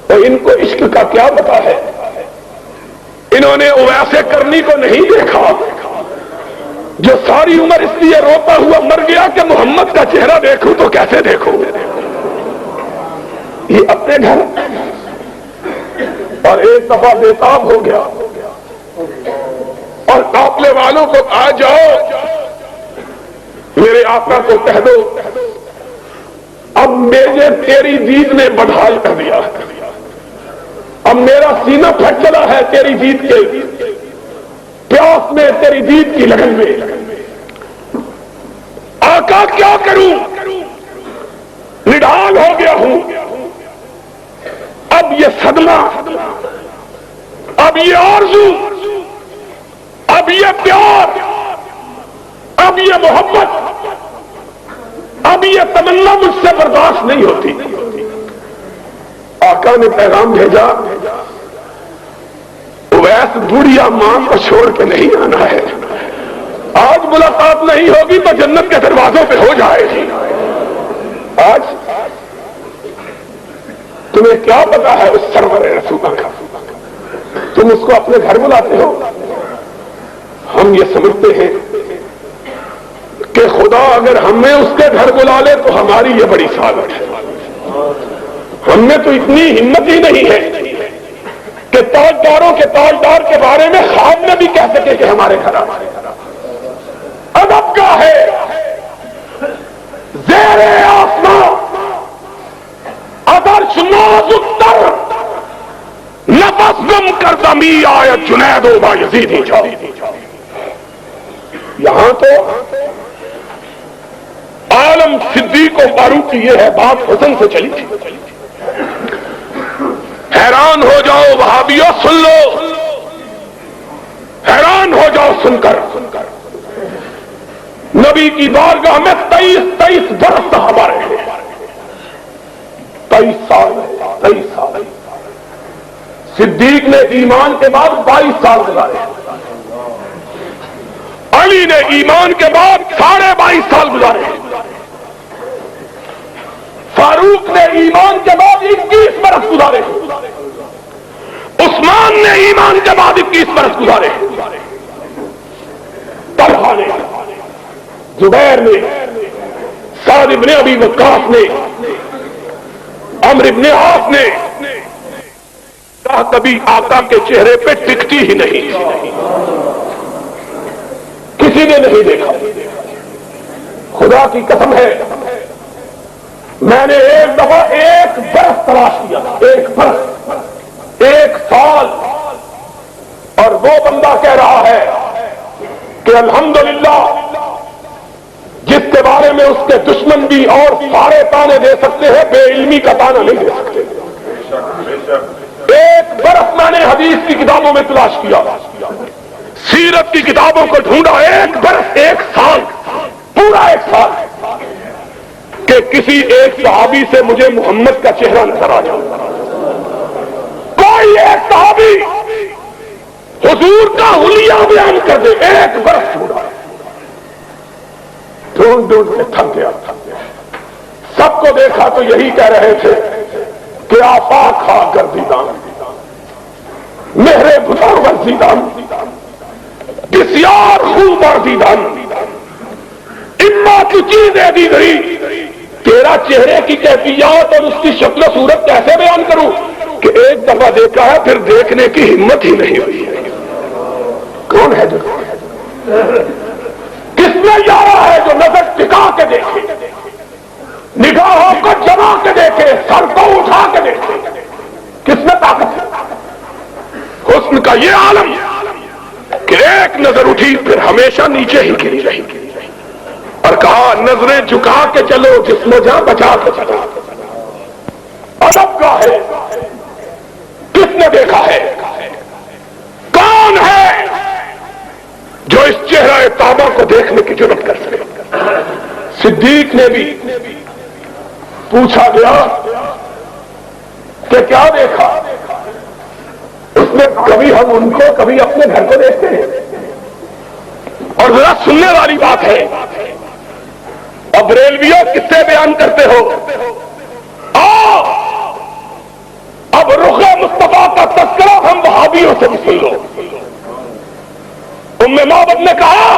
تو ان کو عشق کا کیا پتا ہے؟ انہوں نے ویسے کرنی کو نہیں دیکھا جو ساری عمر اس لیے روتا ہوا مر گیا کہ محمد کا چہرہ دیکھوں تو کیسے دیکھوں۔ یہ اپنے گھر اور ایک دفعہ بےتاب ہو گیا اور قافلے والوں کو آ جاؤ، میرے آقا کو کہہ دو اب مجھے تیری دید نے بدحال کر دیا، اب میرا سینہ پھٹ چلا ہے تیری جیت کے پیاس میں، تیری جیت کی لگن میں۔ آقا کیا کروں، نڈھال ہو گیا ہوں، اب یہ صدمہ، اب یہ آرزو، اب یہ پیار، اب یہ محبت، اب یہ تمنا مجھ سے برداشت نہیں ہوتی۔ آقا نے پیغام بھیجا، اویس بوڑھیا ماں کو چھوڑ کے نہیں آنا ہے، آج ملاقات نہیں ہوگی تو جنت کے دروازوں پہ ہو جائے گی۔ آج تمہیں کیا پتا ہے اس سرور رسولہ کا، تم اس کو اپنے گھر بلاتے ہو۔ ہم یہ سمجھتے ہیں کہ خدا اگر ہمیں اس کے گھر بلا لے تو ہماری یہ بڑی سعادت ہے۔ ہم میں تو اتنی ہمت ہی نہیں ہے کہ تاجداروں کے تاجدار کے بارے میں خواب میں بھی کہہ سکے کہ ہمارے گھر آ۔ ادب کا ہے زیر آسمان ادرش نازک تر نفس گم کر دمی آئے جنید و بایزیدی جاؤ۔ یہاں تو عالم صدیق و فاروق کی یہ ہے بات حسن سے چلی تھی۔ حیران ہو جاؤ وہابیو سن لو، حیران ہو جاؤ سن کر، نبی کی بارگاہ میں 23 برس صحابہ رہے، 23 سال۔ صدیق نے ایمان کے بعد 22 سال گزارے، علی نے ایمان کے بعد 22.5 سال گزارے، فاروق نے ایمان کے بعد 21 برس گزارے، عثمان نے ایمان کے بعد 21 برس گزارے، طلحہ نے، زبیر نے، سعد ابن ابی وقاص نے، عمرو ابن عاص نے، کبھی آقا کے چہرے پہ ٹکتی ہی نہیں، کسی نے نہیں دیکھا۔ خدا کی قسم ہے میں نے ایک دفعہ 1 برس تلاش کیا، 1 برس، 1 سال، اور وہ بندہ کہہ رہا ہے کہ الحمدللہ جس کے بارے میں اس کے دشمن بھی اور سارے تانے دے سکتے ہیں، بے علمی کا تانا نہیں دے سکتے۔ 1 برس میں نے حدیث کی کتابوں میں تلاش کیا، سیرت کی کتابوں کو ڈھونڈا، 1 برس، 1 سال، پورا 1 سال، کہ کسی ایک صحابی سے مجھے محمد کا چہرہ نظر آ جائے، کوئی ایک صحابی حضور کا حلیہ بیان کر دے۔ 1 برس ڈھونڈا، ڈھونڈ کے تھک گیا۔ سب کو دیکھا تو یہی کہہ رہے تھے کہ آفاق کھا کر دیدان مہرے بھتا ورزیدان بسیار خوب اور دیدان اما کی چیزیں دی گئی۔ تیرا چہرے کی کیفیات اور اس کی شکل و صورت کیسے بیان کروں کہ 1 دفعہ دیکھا ہے پھر دیکھنے کی ہمت ہی نہیں ہوئی ہے۔ کون ہے جو کس میں یارا ہے جو نظر ٹکا کے دیکھے، نگاہوں کو جما کے دیکھے، سر کو اٹھا کے دیکھے؟ کس میں طاقت ہے؟ حسن کا یہ عالم کہ 1 نظر اٹھی پھر ہمیشہ نیچے ہی گری رہی، اور کہا نظریں جھکا کے چلو جسم جہاں بچا کے چلو۔ ادب کا ہے، کس نے دیکھا ہے؟ کون ہے جو اس چہرہ طابہ کو دیکھنے کی جرات کر سکے؟ صدیق نے بھی پوچھا گیا کہ کیا دیکھا؟ اس نے کبھی ہم ان کو کبھی اپنے گھر کو دیکھتے ہیں، اور ذرا سننے والی بات ہے، اب ریلویوں کس سے بیان کرتے ہو؟ اب رخ مصطفیٰ کا تذکرہ ہم وہابیوں سے بھی سن لو۔ ام معبد نے کہا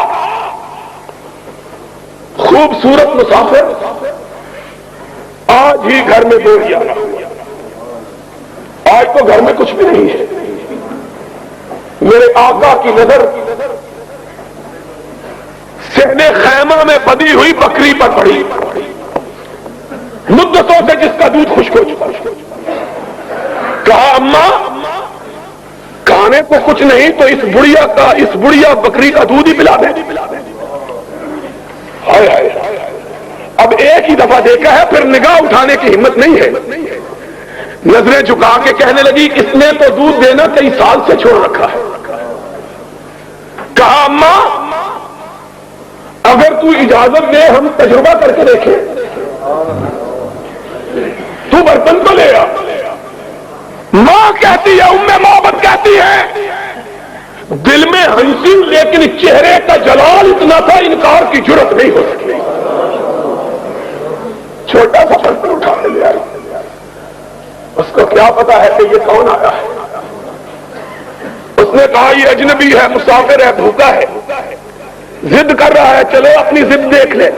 خوبصورت مسافر آج ہی گھر میں بوری آنا ہوا، آج تو گھر میں کچھ بھی نہیں ہے۔ میرے آقا کی نظر صحن خیمہ میں بدی ہوئی بکری پر پڑی، مدتوں سے جس کا دودھ خشک ہو چکا۔ کہا اماں کھانے کو کچھ نہیں تو اس بڑھیا بکری کا دودھ ہی پلا دیں. ہائے ہائے. اب ایک ہی دفعہ دیکھا ہے, پھر نگاہ اٹھانے کی ہمت نہیں ہے. نظریں جھکا کے کہنے لگی اس نے تو دودھ دینا کئی سال سے چھوڑ رکھا ہے. کہا اماں اگر تو اجازت دے ہم تجربہ کر کے دیکھیں. تو برتن تو لے آ. ماں کہتی ہے, معبد کہتی ہے, دل میں ہنسی لیکن چہرے کا جلال اتنا تھا انکار کی جرت نہیں ہو سکی. چھوٹا سا برتن اٹھا کے لے آئی. اس کو کیا پتا ہے کہ یہ کون آیا ہے. اس نے کہا یہ اجنبی ہے, مسافر ہے, بھوکا ہے, ضد کر رہا ہے, چلو اپنی ضد دیکھ لے.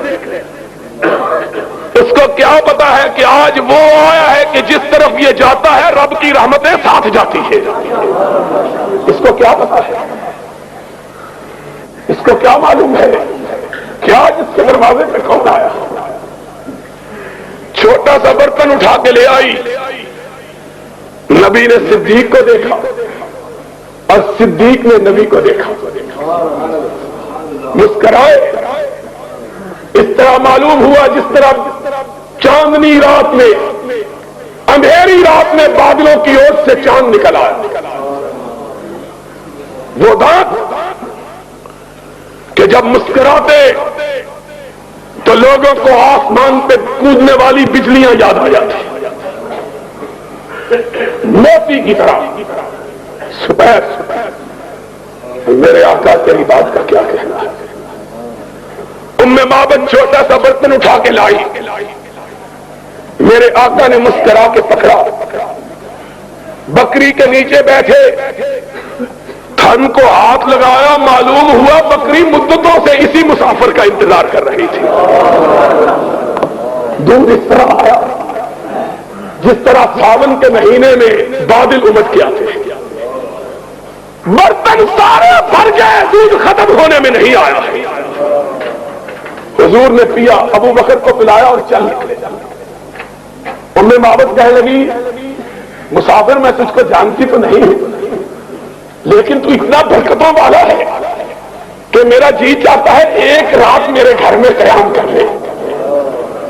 اس کو کیا پتا ہے کہ آج وہ آیا ہے کہ جس طرف یہ جاتا ہے رب کی رحمتیں ساتھ جاتی ہے. اس کو کیا پتا ہے, اس کو کیا معلوم ہے کیا جس کے دروازے پہ کون آیا. چھوٹا سا برتن اٹھا کے لے آئی. نبی نے صدیق کو دیکھا اور صدیق نے نبی کو دیکھا, مسکرائے. اس طرح معلوم ہوا جس طرح چاندنی رات میں, اندھیری رات میں بادلوں کی اوٹ سے چاند نکل آیا. وہ دانت کہ جب مسکراتے تو لوگوں کو آسمان پہ کودنے والی بجلیاں یاد آ جاتی, موتی کی طرح. سپید. میرے آقا تیری بات کا کیا کہنا ہے. معبد چھوٹا سا برتن اٹھا کے لائی. میرے آقا نے مسکرا کے پکڑا. بکری کے نیچے بیٹھے, تھن کو ہاتھ لگایا. معلوم ہوا بکری مدتوں سے اسی مسافر کا انتظار کر رہی تھی. دودھ اس طرح آیا جس طرح ساون کے مہینے میں بادل امٹ کے آتے ہیں. برتن سارے بھر گئے, دودھ ختم ہونے میں نہیں آیا. حضور نے پیا, ابو بکر کو پلایا اور چل نکلے. معبد کہنے لگی مسافر میں تجھ کو جانتی تو نہیں ہوں, لیکن تو اتنا برکتوں والا ہے کہ میرا جی چاہتا ہے ایک رات میرے گھر میں قیام کر لے.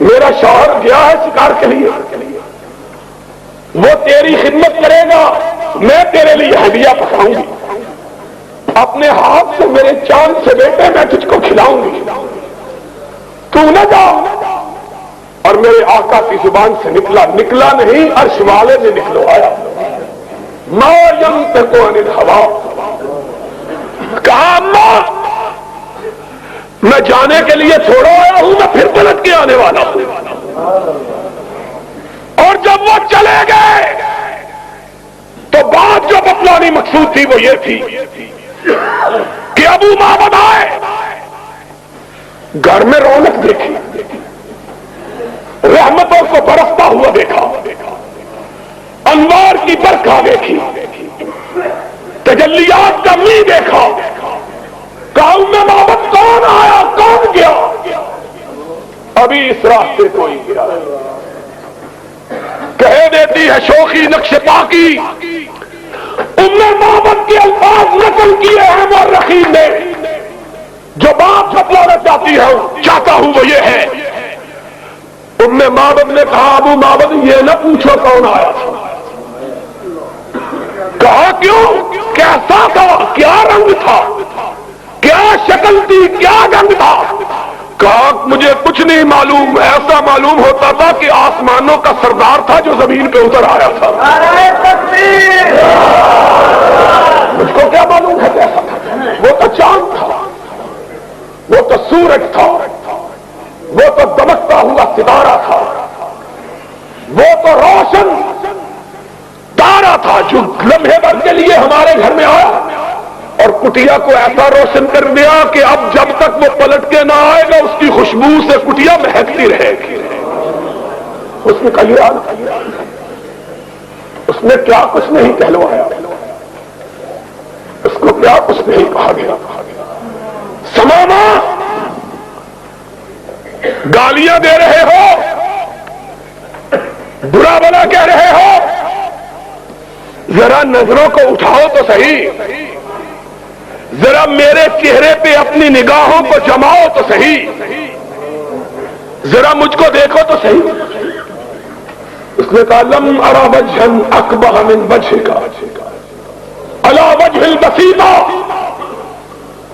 میرا شوہر گیا ہے شکار کے لیے, وہ تیری خدمت کرے گا, میں تیرے لیے ہدیہ پکاؤں گی. اپنے ہاتھ سے میرے چاند سے بیٹے میں تجھ کو کھلاؤں گی, تو نہ جا. اور میرے آقا کی زبان سے نکلا نہیں, عرش والے نے نکلوایا. ما ينطق عن الهوى. کہا اماں میں جانے کے لیے چھوڑا آیا ہوں, میں پھر پلٹ کے آنے والا ہوں. اور جب وہ چلے گئے تو بات جو بتلانی مقصود تھی وہ یہ تھی کہ ابو معبد آئے, گھر میں رونق دیکھی, رحمتوں کو برستا ہوا دیکھا, انوار کی برکھا دیکھی, تجلیات کا می دیکھا. قوم میں معبد کون آیا کون گیا, ابھی اس راستے کوئی گیا. کہہ دیتی ہے شوخی نقش پاکی, معبد کے الفاظ نقل کیے ہیں مورخین نے. جو بات بتلانا چاہتا ہوں وہ یہ ہے, معبد نے کہا ابو معبد یہ نہ پوچھو کون آیا تھا. کہا کیوں, کیسا تھا, کیا رنگ تھا, کیا شکل تھی, کیا رنگ تھا. کہا مجھے کچھ نہیں معلوم, ایسا معلوم ہوتا تھا کہ آسمانوں کا سردار تھا جو زمین پہ اتر آیا تھا. مجھ کو کیا معلوم ہے کیسا تھا. وہ تو چاند تھا, وہ تو سورج تھا, وہ تو دمکتا ہوا ستارہ تھا, وہ تو روشن تارا تھا جو لمحے بھر کے لیے ہمارے گھر میں آیا اور کٹیا کو ایسا روشن کر دیا کہ اب جب تک وہ پلٹ کے نہ آئے گا اس کی خوشبو سے کٹیا مہکتی رہے گی. اس نے کہا اس نے کیا کچھ نہیں کہلوایا, اس کو کیا کچھ نہیں کہا گیا. سمانا گالیاں دے رہے ہو, برا بلا کہہ رہے ہو, ذرا نظروں کو اٹھاؤ تو صحیح، ذرا میرے چہرے پہ اپنی نگاہوں کو جماؤ تو صحیح، ذرا مجھ کو دیکھو تو صحیح۔ اس نے کہا لم ارى وجھا اقبح من وجھک علی وجہ البسیطہ،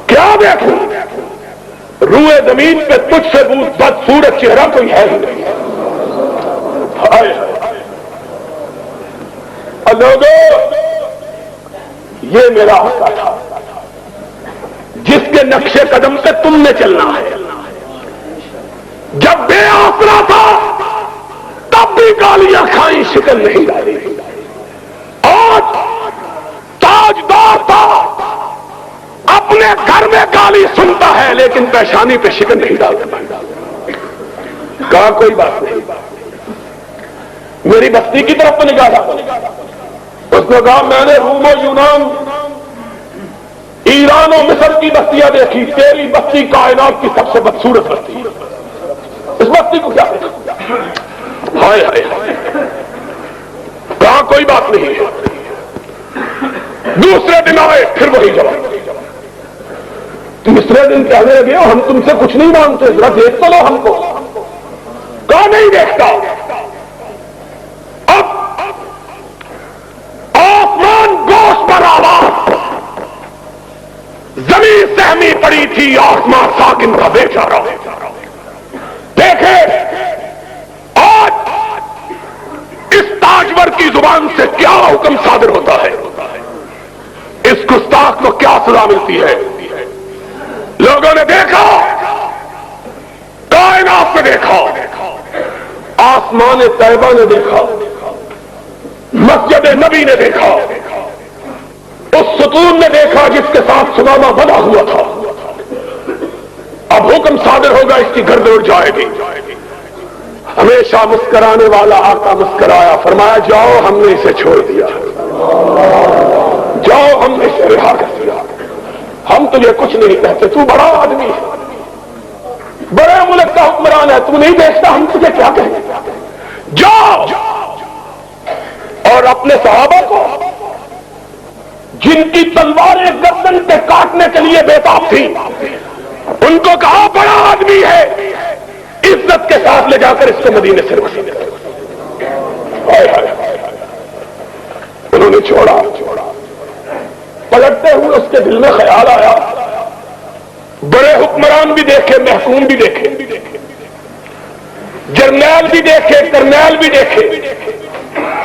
کیا دیکھوں روئے زمین پہ تجھ سے بدصورت چہرہ کوئی ہے ہی نہیں۔ ہائے لوگوں، یہ میرا آقا تھا جس کے نقش قدم پہ تم نے چلنا ہے۔ جب بے آسرا تھا تب بھی گالیاں کھائیں، شکل نہیں ڈالی۔ آج تاجدار تھا، اپنے گھر میں گالی سنتا ہے لیکن پیشانی پہ شکل نہیں ڈالتا۔ کہا کوئی بات نہیں، میری بستی کی طرف تو نگاہ ڈالو۔ اس نے کہا میں نے روم و یونان، ایران و مصر کی بستیاں دیکھی، تیری بستی کائنات کی سب سے بدصورت بستی ہے، اس بستی کو کیا دیکھا؟ ہائے ہائے، کہا کوئی بات نہیں ہے۔ دوسرے دن آئے، پھر وہی جواب۔ تیسرے دن کہنے لگے ہم تم سے کچھ نہیں مانتے، ذرا دیکھ تو لو ہم کو۔ کہا نہیں دیکھتا۔ اب آسمان گوش پر آواز، زمین سہمی پڑی تھی، آسمان ساکن کا بیچارہ۔ دیکھے آج اس تاجور کی زبان سے کیا حکم صادر ہوتا ہے، اس گستاخ کو کیا سزا ملتی ہے۔ لوگوں نے دیکھا، کائنات نے دیکھا، آسمان طیبہ نے دیکھا، مسجد نبی نے دیکھا، اس ستون نے دیکھا جس کے ساتھ سمامہ بنا ہوا تھا۔ اب حکم صادر ہوگا، اس کی گردن اڑ جائے گی۔ ہمیشہ مسکرانے والا آقا مسکرایا، فرمایا جاؤ ہم نے اسے چھوڑ دیا، جاؤ ہم نے اسے رہا کر دیا، ہم تجھے کچھ نہیں کہتے، تو بڑا آدمی ہے، بڑے ملک کا حکمران ہے، تو نہیں دیکھتا ہم تجھے کیا کہیں۔ جاؤ اور اپنے صحابہ کو جن کی تلواریں گردن پہ کاٹنے کے لیے بےتاب تھیں، ان کو کہا بڑا آدمی ہے، عزت کے ساتھ لے جا کر اس کو مدینے سے رسید۔ انہوں نے چھوڑا۔ پلٹتے ہوئے اس کے دل میں خیال آیا، بڑے حکمران بھی دیکھے، محکوم بھی دیکھے، جرنیل بھی دیکھے، کرنیل بھی دیکھے،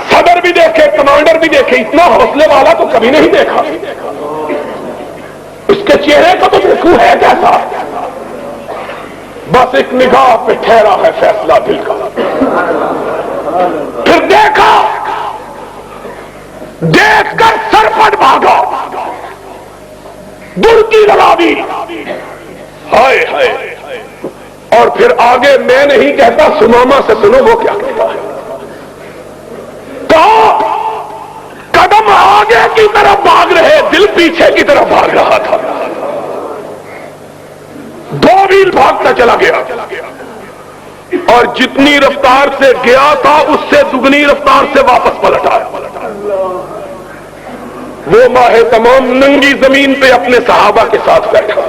صدر بھی دیکھے، کمانڈر بھی دیکھے، اتنا حوصلے والا تو کبھی نہیں دیکھا۔ اس کے چہرے کو تو دیکھوں ہے کیسا، بس ایک نگاہ پہ ٹھہرا ہے فیصلہ دل کا۔ پھر دیکھا، دیکھ کر سر پٹ بھاگا، دل کی لگا دی، ہائے ہائے۔ اور پھر آگے میں نہیں کہتا، سمامہ سے سنو وہ کیا کہتا ہے۔ کہا قدم آگے کی طرف بھاگ رہے، دل پیچھے کی طرف بھاگ رہا تھا۔ 2 میل بھاگتا چلا گیا، اور جتنی رفتار سے گیا تھا اس سے دگنی رفتار سے واپس پلٹ آیا۔ وہ ماہ تمام ننگی زمین پہ اپنے صحابہ کے ساتھ بیٹھا،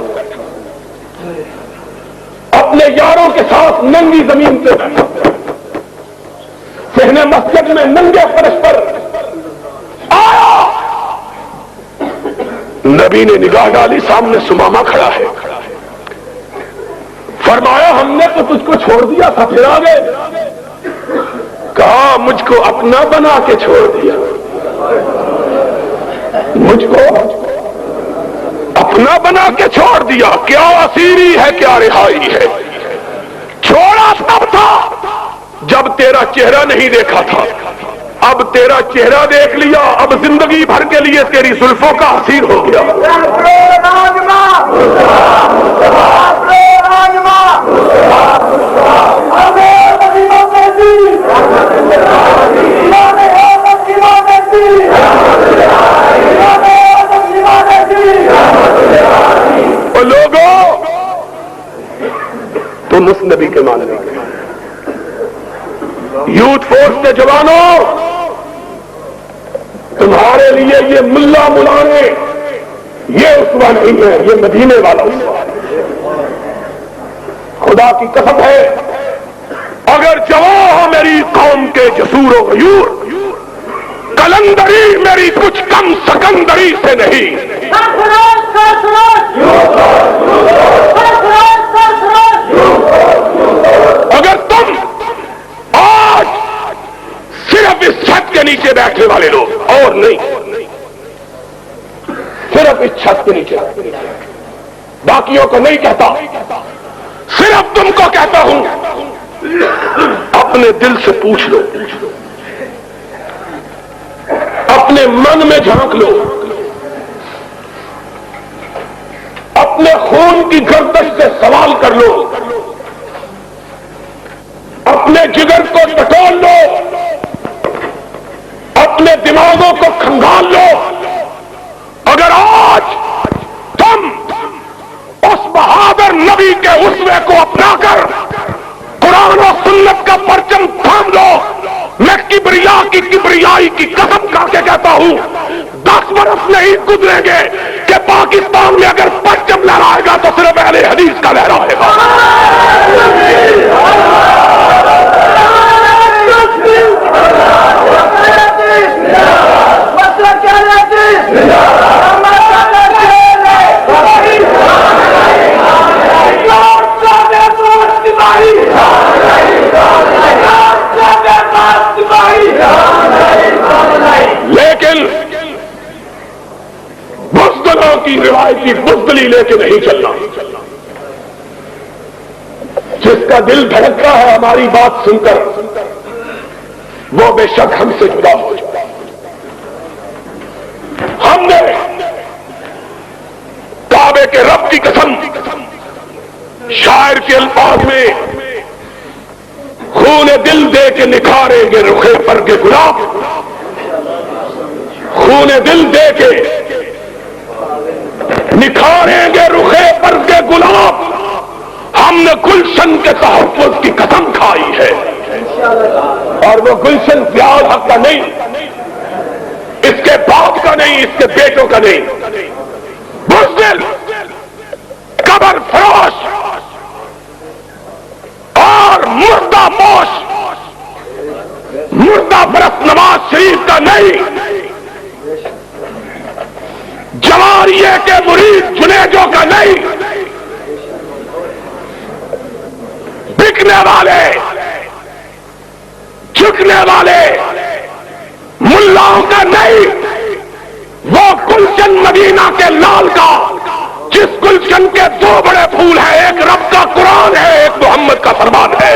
اپنے یاروں کے ساتھ ننگی زمین پہ بیٹھا، صحن مسجد میں ننگے فرش پر آیا۔ نبی نے نگاہ ڈالی، سامنے سمامہ کھڑا ہے۔ فرمایا ہم نے تو تجھ کو چھوڑ دیا تھا، پھر آگے۔ کہا مجھ کو اپنا بنا کے چھوڑ دیا، مجھ کو اپنا بنا کے چھوڑ دیا، کیا اسیری ہے کیا رہائی ہے۔ چھوڑا تب تھا جب تیرا چہرہ نہیں دیکھا تھا، اب تیرا چہرہ دیکھ لیا، اب زندگی بھر کے لیے تیری زلفوں کا اسیر ہو گیا۔ لوگوں تم اس نبی کے ماننے والے، یوتھ فورس کے جوانوں تمہارے لیے یہ ملا ملانے یہ اسوہ نہیں ہے، یہ مدینے والا اسوہ ہے۔ خدا کی قسم ہے، اگر جواہ میری قوم کے جسور و غیور، کلندری میری کچھ کم سکندری سے نہیں۔ اگر تم آج صرف اس چھت کے نیچے بیٹھنے والے لوگ اور نہیں، صرف اس چھت کے نیچے، باقیوں کو نہیں کہتا، صرف تم کو کہتا ہوں، اپنے دل سے پوچھ لو، اپنے من میں جھانک لو، اپنے خون کی گردش سے سوال کر لو، اپنے جگر کو ٹٹول لو، اپنے دماغوں کو کھنگال لو۔ اگر آج تم اس بہادر نبی کے اسوے کو اپنا کر قرآن و سنت کا پرچم تھام لو، میں کبریائی کی قسم کھا کے کہتا ہوں 10 برس نہیں گزریں گے کہ پاکستان میں اگر پرچم لہرائے گا تو صرف اہل حدیث کا لہرائے گا۔ لیکن بزدلوں کی روایتی بزدلی لے کے نہیں چلنا۔ جس کا دل دھڑکتا ہے ہماری بات سن کر، وہ بے شک ہم سے جدا ہو جائے۔ ہم نے کعبے کے رب کی قسم، شاعر کے الفاظ میں خون دل دے کے نکھاریں گے رخے پر کے گلاب، خون دل دے کے نکھاریں گے رخے پر کے گلاب۔ ہم نے گلشن کے تحفظ کی قسم کھائی ہے، اور وہ گلشن فیاض حق کا نہیں، اس کے باپ کا نہیں، اس کے بیٹوں کا نہیں، بزدل قبر فروش اور مردہ پوش، مردہ پرست نواز شریف کا نہیں، جواریے کے مرید جنیدوں کا نہیں، بکنے والے جھکنے والے ملاؤں کا نہیں، وہ گلشن مدینہ کے لال کا، جس گلشن کے 2 بڑے پھول ہیں، ایک رب کا قرآن ہے، ایک محمد کا فرمان ہے۔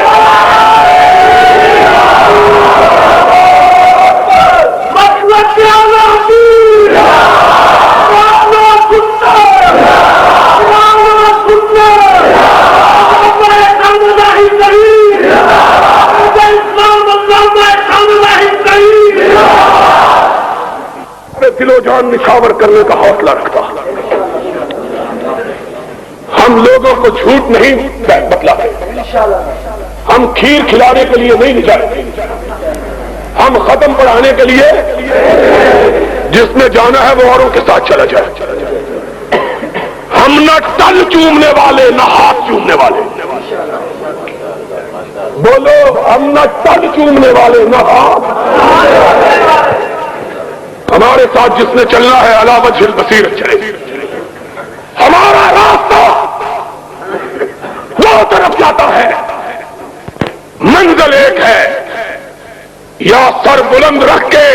دل و جان نچھاور کرنے کا حوصلہ رکھتا، ہم لوگوں کو جھوٹ نہیں بتلاتے، ہم کھیر کھلانے کے لیے نہیں جاتے، ہم ختم پڑھانے کے لیے، جس نے جانا ہے وہ اوروں کے ساتھ چلا جائے۔ ہم نہ ٹل چومنے والے نہ ہاتھ چومنے والے، بولو ہم نہ ٹل چومنے والے نہ ہاتھ۔ ہمارے ساتھ جس نے چلنا ہے علی وجہ البصیرۃ چلے، ہمارا راستہ وہ طرف جاتا ہے، منزل ایک ہے، یا سر بلند رکھ کے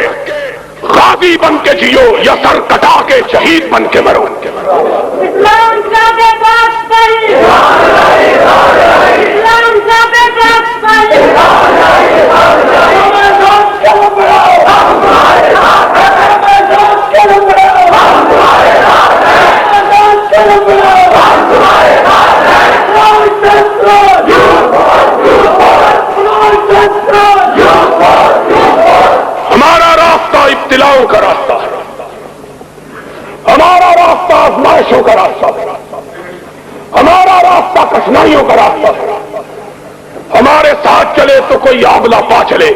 غازی بن کے جیو، یا سر کٹا کے شہید بن کے مرو۔ اسلام زندہ باد، اسلام زندہ باد، ہمارا راستہ ابتلاؤں کا راستہ ہے، ہمارا راستہ آزمائشوں کا راستہ ہے، ہمارا راستہ کٹھنائیوں کا راستہ ہے۔ ہمارے ساتھ چلے تو کوئی آبلا پا چلے،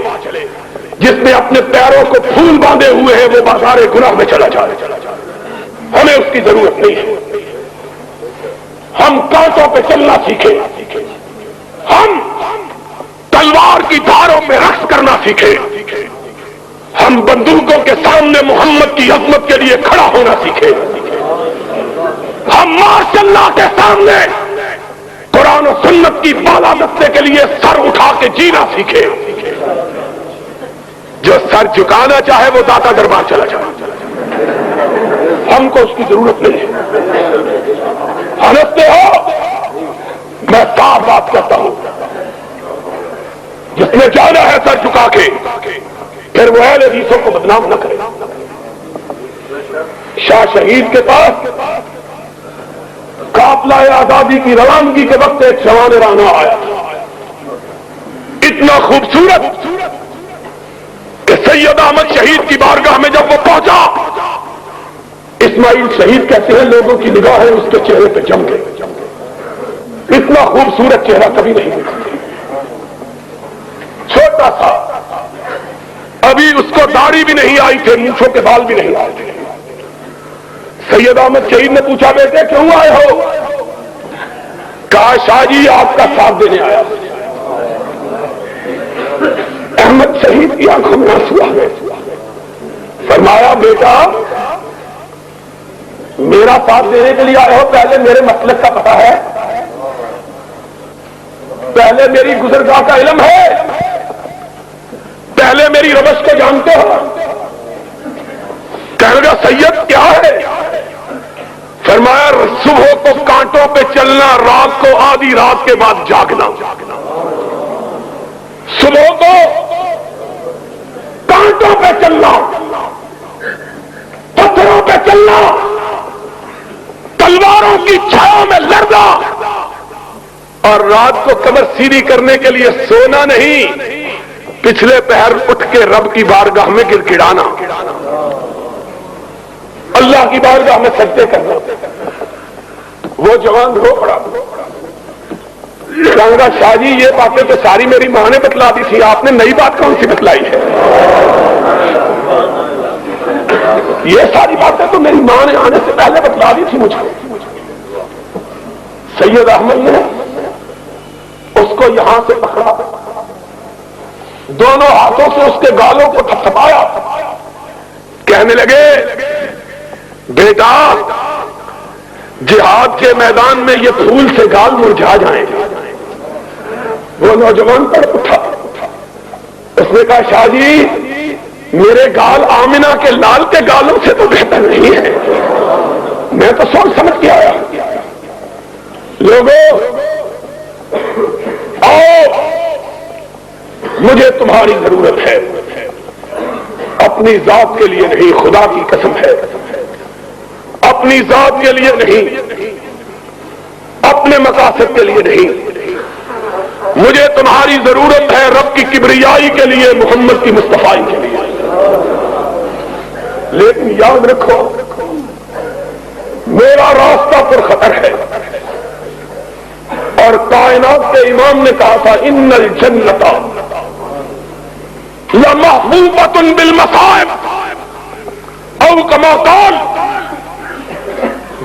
جس نے اپنے پیروں کو پھول باندھے ہوئے ہیں وہ بازار گناہ میں چلا جائے. ہمیں اس کی ضرورت نہیں ہے. ہم کانٹوں پہ چلنا سیکھیں, ہم تلوار کی دھاروں میں رقص کرنا سیکھیں, ہم بندوقوں کے سامنے محمد کی عظمت کے لیے کھڑا ہونا سیکھیں, ہم ماشاء اللہ کے سامنے قرآن و سنت کی بالادستی کے لیے سر اٹھا کے جینا سیکھیں. جو سر جھکانا چاہے وہ داتا دربار چلا جائے, ہم کو اس کی ضرورت نہیں ہے. ہنستے ہو, میں صاف بات کرتا ہوں, جس نے جانا ہے سر جھکا کے پھر وہ اہل حدیثوں کو بدنام نہ کرے. شاہ شہید کے پاس قافلہ آزادی کی روانگی کے وقت ایک جوان رانا آیا, اتنا خوبصورت کہ سید احمد شہید کی بارگاہ میں جب وہ پہنچا, اسماعیل شہید کہتے ہیں لوگوں کی نگاہیں اس کے چہرے پہ جم گئی. اتنا خوبصورت چہرہ کبھی نہیں دیکھا, چھوٹا سا, ابھی اس کو داڑھی بھی نہیں آئی تھی, مونچھوں کے بال بھی نہیں آئے تھے. سید احمد شہید نے پوچھا بیٹے کیوں آئے ہو؟ کہا شاہ جی آپ کا ساتھ دینے آیا. احمد شہید کی آنکھوں میں آنسو آ گئے. فرمایا بیٹا میرا ساتھ دینے کے لیے آئے ہو, پہلے میرے مسلک کا پتہ ہے, پہلے میری گزرگاہ کا علم ہے, پہلے میری روش کو جانتے ہو؟ کہنے لگا سید کیا ہے؟ فرمایا صبح کو کانٹوں پہ چلنا, رات کو آدھی رات کے بعد جاگنا. صبح کو کانٹوں پہ چلنا, پتھروں پہ چلنا, تلواروں کی چھاؤں میں لڑنا, اور رات کو کمر سیدھی کرنے کے لیے سونا نہیں, پچھلے پہر اٹھ کے رب کی بارگاہ میں گر گڑانا, اللہ کی بارگاہ میں سجدے کرنا. وہ جوان رو پڑا, کہا شاہ جی یہ باتیں تو ساری میری ماں نے بتلا دی تھی, آپ نے نئی بات کون سی بتلائی ہے؟ یہ ساری باتیں تو میری ماں نے آنے سے پہلے بتلا دی تھی مجھے. سید احمد نے اس کو یہاں سے پکڑا, دونوں ہاتھوں سے اس کے گالوں کو تھپتھپایا, کہنے لگے بیٹا جہاد کے میدان میں یہ پھول سے گال مرجھا جائیں. وہ نوجوان پر اٹھا, اس نے کہا شاہ جی میرے گال آمنہ کے لال کے گالوں سے تو بہتر نہیں ہے, میں تو سوچ سمجھ کے آیا. لوگوں آؤ, مجھے تمہاری ضرورت ہے, اپنی ذات کے لیے نہیں, خدا کی قسم ہے, اپنی ذات کے لیے نہیں, اپنے مقاصد کے لیے نہیں, مجھے تمہاری ضرورت ہے رب کی کبریائی کے لیے, محمد کی مصطفائی کے لیے. لیکن یاد رکھو میرا راستہ پر خطر ہے, اور کائنات کے امام نے کہا تھا ان الجنت لمحفوظۃ بالمصائب او کما قال,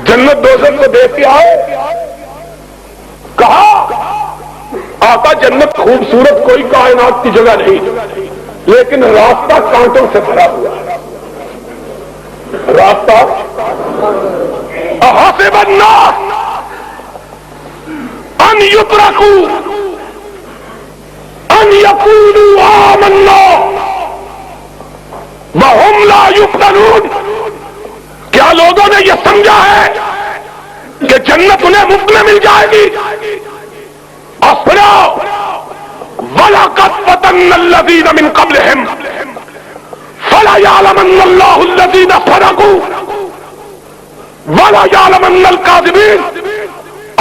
جنت دوزخ کو دیکھ کے آئے. کہا آقا جنت خوبصورت کوئی کائنات کی جگہ نہیں, لیکن راستہ کانٹوں سے بھرا ہوا ہے. راستہ احاسب الناس ان یترکوا ان یقولوا آمنا وهم لا یفتنون. کیا لوگوں نے یہ سمجھا ہے کہ جنت انہیں مفت میں مل جائے گی؟ اصبروا وَلَقَدْ فَتَنَّ الَّذِينَ مِنْ قَبْلِهِمْ فَلَيَعْلَمَنَّ اللَّهُ الَّذِينَ صَدَقُوا وَلَيَعْلَمَنَّ الْكَاذِبِينَ.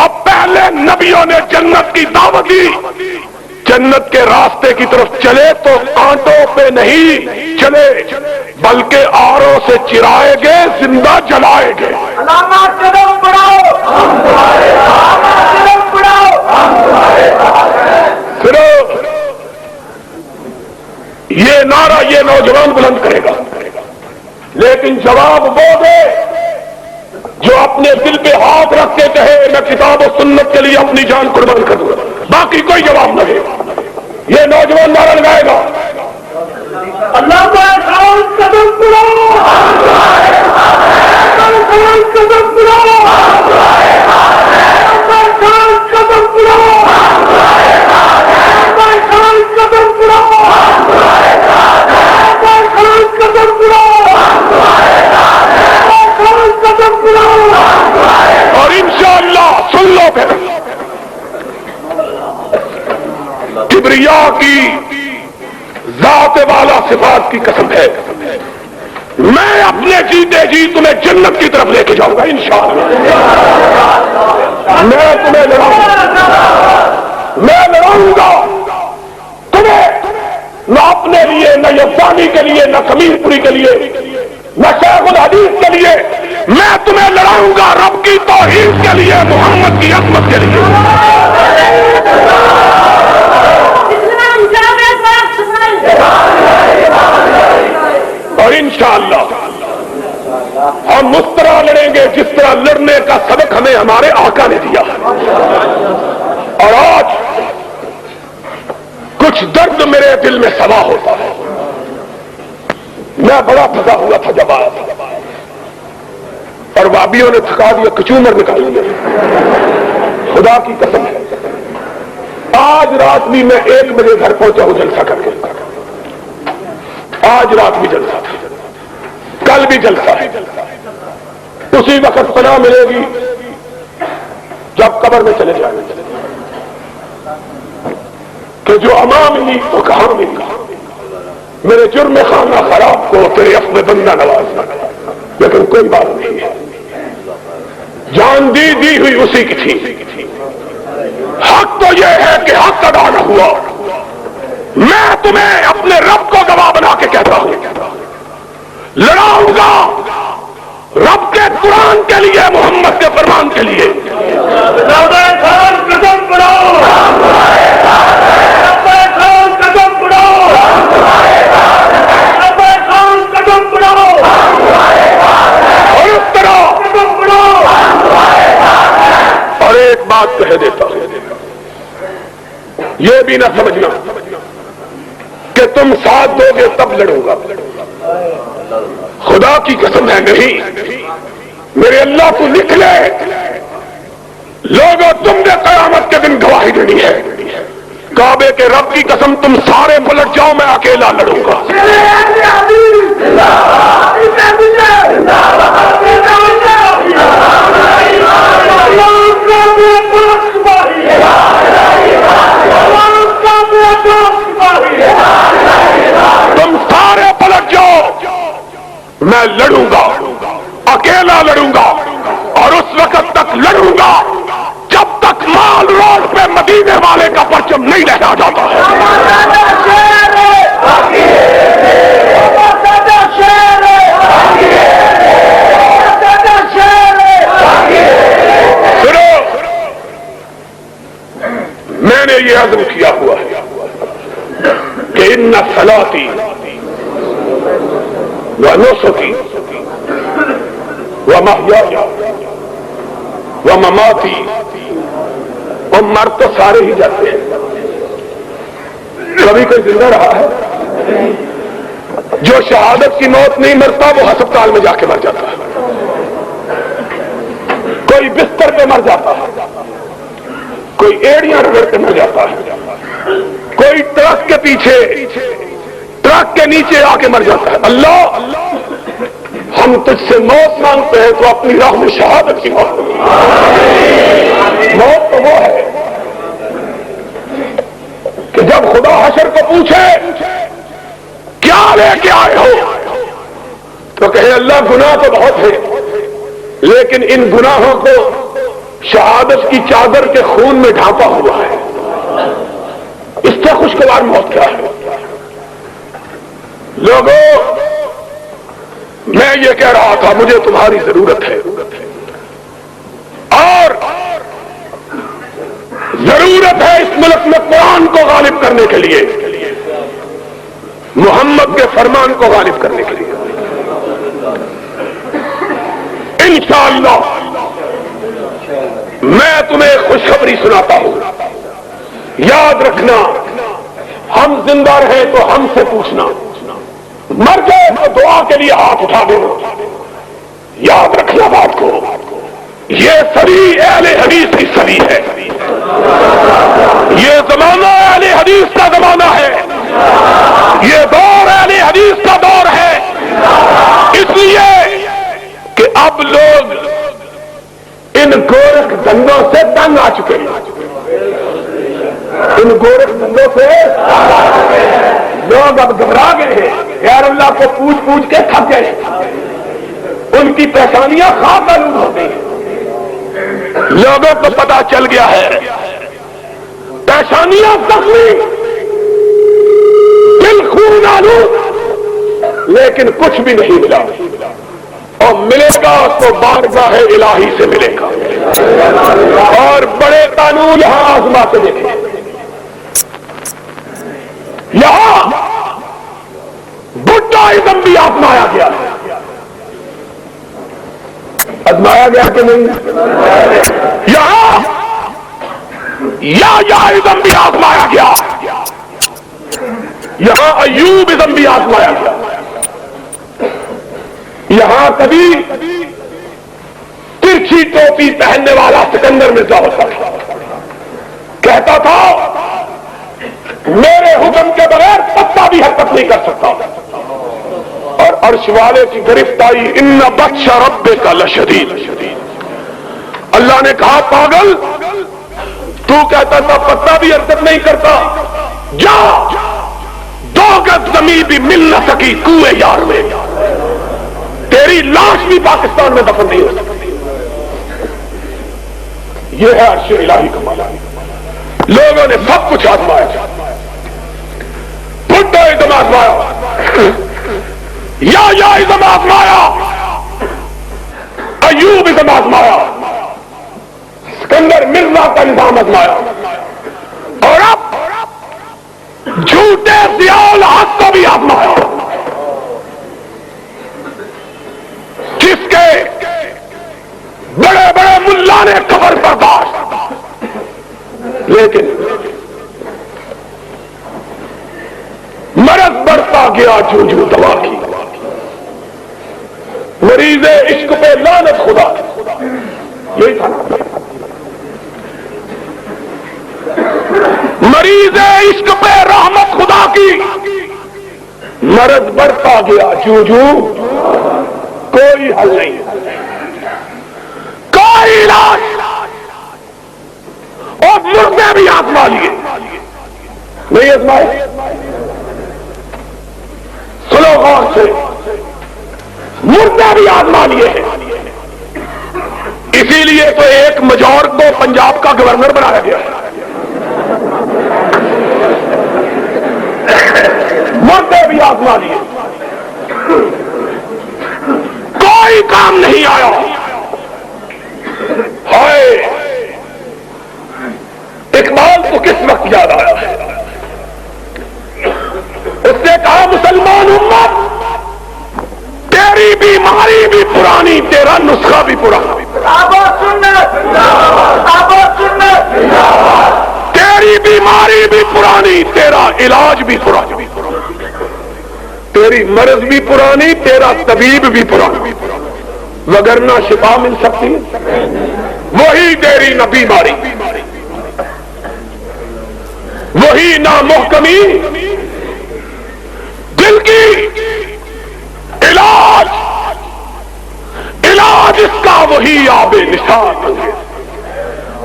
اب پہلے نبیوں نے جنت کی دعوت دی, جنت کے راستے کی طرف چلے تو کانٹوں پہ نہیں چلے بلکہ آروں سے چرائے گے, زندہ جلائے گے. علامات قدم بڑھاؤ, قدم بڑھاؤ. پھر یہ نعرہ یہ نوجوان بلند کرے گا، لیکن جواب وہ دے جو اپنے دل پہ ہاتھ رکھ کے کہے میں کتاب و سنت کے لیے اپنی جان قربان کر دوں گا، باقی کوئی جواب نہ دے۔ یہ نوجوان نعرہ لگائے گا اللہ کا قدم بڑھاؤ، قدم بڑھاؤ، قدم بڑھاؤ، قدم بڑھاؤ، قدم بڑھاؤ، اور انشاءاللہ سن لو پھر، کبریا کی ذات والا صفات کی قسم ہے، میں اپنے جیتے جی تمہیں جنت کی طرف لے کے جاؤں گا انشاءاللہ۔ میں تمہیں لڑاؤں گا تمہیں، نہ اپنے لیے، نہ یزدانی کے لیے، نہ کمیر پوری کے لیے، نہ شیخ الحدیث کے لیے، میں تمہیں لڑاؤں گا رب کی توحید کے لیے، محمد کی عظمت کے لیے۔ اور انشاءاللہ ہم اس طرح لڑیں گے جس طرح لڑنے کا سبق ہمیں ہمارے آقا نے دیا ہے۔ اور آج کچھ درد میرے دل میں سما ہوتا ہے، میں بڑا تھکا ہوا تھا جب آیا تھا، اور وابیوں نے تھکا دیا، کچومر نکال دیا، خدا کی قسم ہے۔ آج رات بھی میں 1 بجے گھر پہنچا ہوں جلسہ کر کے، آج رات بھی جلسہ تھا، کل بھی جلسہ ہے، اسی وقت پناہ ملے گی جب قبر میں چلے جائیں گے کہ جو امام ملی وہ کہاں ملی، میرے جرم خانہ خراب کو تیرے اپنے بندہ نوازنا، لیکن کوئی بات نہیں ہے، جان دی ہوئی اسی کی تھی، حق تو یہ ہے کہ حق ادا نہ ہوا۔ میں تمہیں اپنے رب کو گواہ بنا کے کہتا ہوں، لڑاؤں گا رب کے قرآن کے لیے، محمد کے فرمان کے لیے۔ قدم بڑھاؤ، قدم بڑھاؤ، قدم بڑھاؤ، اور اس طرح قدم بڑھاؤ۔ اور ایک بات کہہ دیتا ہوں، یہ بھی نہ سمجھنا کہ تم ساتھ دو گے تب لڑوں گا، خدا کی قسم ہے نہیں، میرے اللہ کو لکھ لے، لوگوں تم نے قیامت کے دن گواہی دینی ہے، کعبے کے رب کی قسم تم سارے پلٹ جاؤ، میں اکیلا لڑوں گا۔ تم سارے پلٹ جاؤ، میں لڑوں گا، اکیلا لڑوں گا، اور اس وقت تک لڑوں گا جب تک مال روڈ پہ مدینے والے کا پرچم نہیں لہرا جاتا ہے۔ سنو، میں نے یہ عزم کیا ہوا ہے کہ ان صلاتی ونسکی ومحیایا ومماتی، اور مر تو سارے ہی جاتے ہیں، کبھی کوئی زندہ رہا ہے؟ جو شہادت کی موت نہیں مرتا وہ ہسپتال میں جا کے مر جاتا ہے، کوئی بستر پہ مر جاتا ہے، کوئی ایڑیاں رگڑ کے مر جاتا ہے، کوئی ٹرک کے پیچھے، ٹرک کے نیچے آ کے مر جاتا ہے۔ اللہ، ہم تجھ سے موت مانگتے ہیں تو اپنی راہ میں شہادت کی موت۔ موت تو وہ ہے کہ جب خدا حشر کو پوچھے کیا لے کے آئے ہو، تو کہے اللہ گناہ تو بہت ہے، لیکن ان گناہوں کو شہادت کی چادر کے خون میں ڈھانپا ہوا ہے، اس سے خوشگوار موت کیا ہے؟ لوگوں، میں یہ کہہ رہا تھا مجھے تمہاری ضرورت ہے، اور ضرورت ہے اس ملک میں قرآن کو غالب کرنے کے لیے، محمد کے فرمان کو غالب کرنے کے لیے انشاءاللہ میں تمہیں خوشخبری سناتا ہوں. یاد رکھنا، ہم زندہ رہے تو ہم سے پوچھنا، مر گئے تو دعا کے لیے ہاتھ اٹھا دینا. یاد رکھنا بات کو، یہ صدی اہل حدیث کی صدی ہے، یہ زمانہ اہل حدیث کا زمانہ ہے، یہ دور اہل حدیث کا دور ہے. اس لیے کہ اب لوگ ان گورکھ دھندوں سے تنگ آ چکے ہیں. ان گورکھ دھندوں سے لوگ اب گھبرا گئے ہیں، یار اللہ کو پوچھ پوچھ کے تھک گئے ہیں. ان کی پریشانیاں خاص آلود ہوتی ہیں. لوگوں کو پتا چل گیا ہے پریشانیاں زخمی، دل خون آلود، لیکن کچھ بھی نہیں ملا. اور ملے گا تو بارگاہ الہی سے ملے گا. اور بڑے قانون یہاں آزما کے دیکھیں. یہاں بڈھا ازم بھی آزمایا گیا، آزمایا گیا کہ نہیں؟ یہاں یا ازم بھی آزمایا گیا، یہاں ایوب ازم بھی آزمایا گیا. یہاں کبھی ترچھی ٹوپی پہننے والا سکندر مرزا ہوتا تھا، کہتا تھا میرے حکم کے بغیر پتا بھی حرکت نہیں کر سکتا. اور عرش والے کی گرفت آئی، ان بطش ربک لشدید. اللہ نے کہا پاگل، تو کہتا تھا پتا بھی حرکت نہیں کرتا، جا 2 گز زمین بھی مل نہ سکی کوئے یار میں، تیری لاش بھی پاکستان میں دفن نہیں ہو سکتی. یہ ہے عرش الہی کا مالا. لوگوں نے سب کچھ آزمایا، بڈھا ازم آزمایا، یا ازم آزمایا، ایوب ازم آزمایا، سکندر مرزا کا نظام آزمایا، اور اب جھوٹے ضیاء الحق کو بھی آزمایا، جس کے بڑے بڑے ملا نے قبر برداشت. لیکن مرض بڑھتا گیا جو دوا کی. مریض عشق پہ لعنت خدا، یہی تھا نا. مریض عشق پہ رحمت خدا کی. مرض بڑھتا گیا جو کوئی حل نہیں، کوئی علاج. اور مردے بھی آزما لیے، نہیں آزمائے؟ سنو غور سے، مردے بھی آزما لیے ہیں. اسی لیے تو ایک مجور کو پنجاب کا گورنر بنایا گیا ہے. مردے بھی آزما لیے، کوئی کام نہیں آیا. ہائے اقبال کو کس وقت یاد آیا ہے؟ اس نے کہا مسلمان امت، تیری بیماری بھی پرانی، تیرا نسخہ بھی پرانا. تیری بیماری بھی پرانی، تیرا علاج بھی پرانا. تیری مرض بھی پرانی، تیرا طبیب بھی پرانا. وگرنہ شفا مل سکتی وہی تیری نہ بیماری، وہی نہ محکمی دل کی. علاج اس کا وہی آب نشان.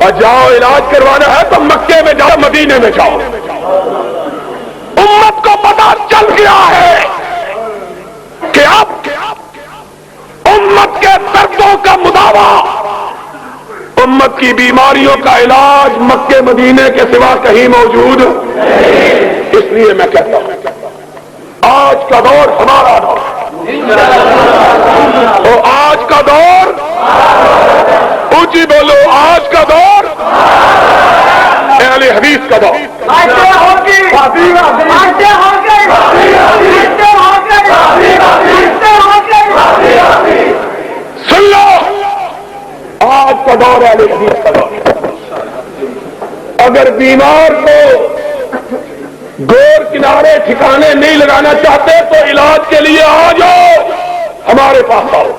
اور جاؤ علاج کروانا ہے تو مکے میں جاؤ، مدینے میں جاؤ. امت کو پتا چل گیا ہے کہ اب امت کے دردوں کا مداوا، امت کی بیماریوں کا علاج مکے مدینے کے سوا کہیں موجود. اس لیے میں کہتا ہوں آج کا دور ہمارا دور، تو آج کا دور، اونچی بولو، آج کا دور اہل حدیث کا دور. اہل حدیث کا دور ہے۔ اگر بیمار کو گور کنارے ٹھکانے نہیں لگانا چاہتے تو علاج کے لیے آ جاؤ، ہمارے پاس آؤ،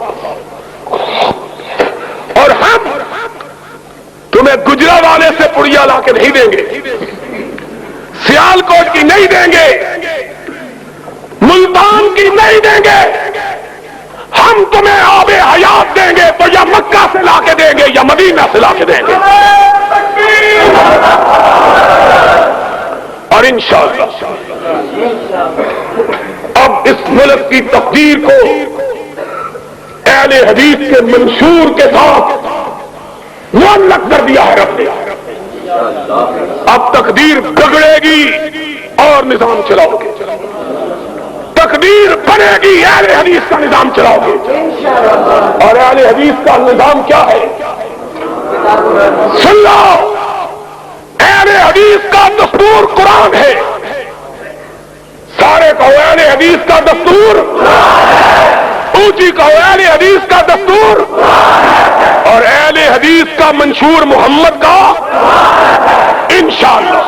اور ہم تمہیں گجرا والے سے پڑیا لا کے نہیں دیں گے، سیال کوٹ کی نہیں دیں گے، ملتان کی نہیں دیں گے، ہم تمہیں آب حیات دیں گے تو یا مکہ سے لا کے دیں گے یا مدینہ سے لا کے دیں گے، اور انشاءاللہ اب اس ملک کی تقدیر کو اہل حدیث کے منشور کے ساتھ معلق کر دیا ہے رب نے۔ اب تقدیر بگڑے گی اور نظام چلاؤ گے، تقدیر بنے گی اہل حدیث کا نظام چلاؤ گے، اور اہل حدیث کا نظام کیا ہے؟ سن لو، اہل حدیث کا دستور قرآن ہے، سارے کہو اہل حدیث کا دستور، اونچی کہو اہل حدیث کا دستور، اور اہل حدیث کا منشور محمد کا انشاءاللہ۔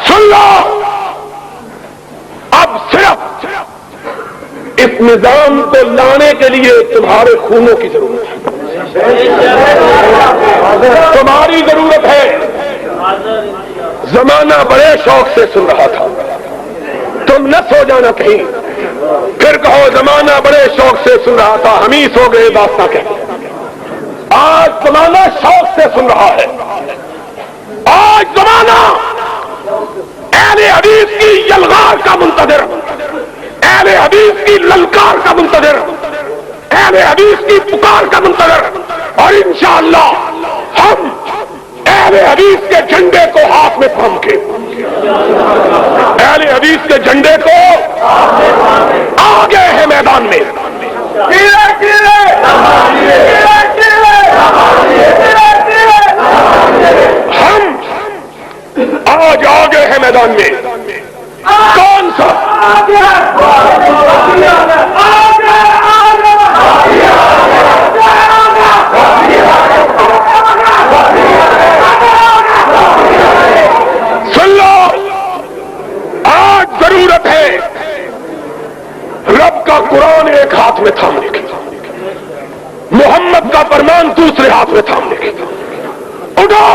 سن لو، اب صرف اس نظام کو لانے کے لیے تمہارے خونوں کی ضرورت ہے، تمہاری ضرورت ہے۔ زمانہ بڑے شوق سے سن رہا تھا، تم نہ سو جانا کہیں، پھر کہو زمانہ بڑے شوق سے سن رہا تھا، ہم ہی سو گئے داستاں کہتے ہیں۔ آج زمانہ شوق سے سن رہا ہے، آج زمانہ اہل حدیث کی یلغار کا منتظر، اہل حدیث کی للکار کا منتظر، اہل حدیث کی پکار کا منتظر، اور انشاءاللہ ہم اہل حدیث کے جھنڈے کو ہاتھ میں تھام کے، اہل حدیث کے جھنڈے کو آگے ہیں میدان میں، ہم آج آگے ہیں میدان میں۔ کون سا؟ سن لو، آج ضرورت ہے رب کا قرآن ایک ہاتھ میں تھامنے کی، محمد کا فرمان دوسرے ہاتھ میں تھامنے کی۔ اٹھو،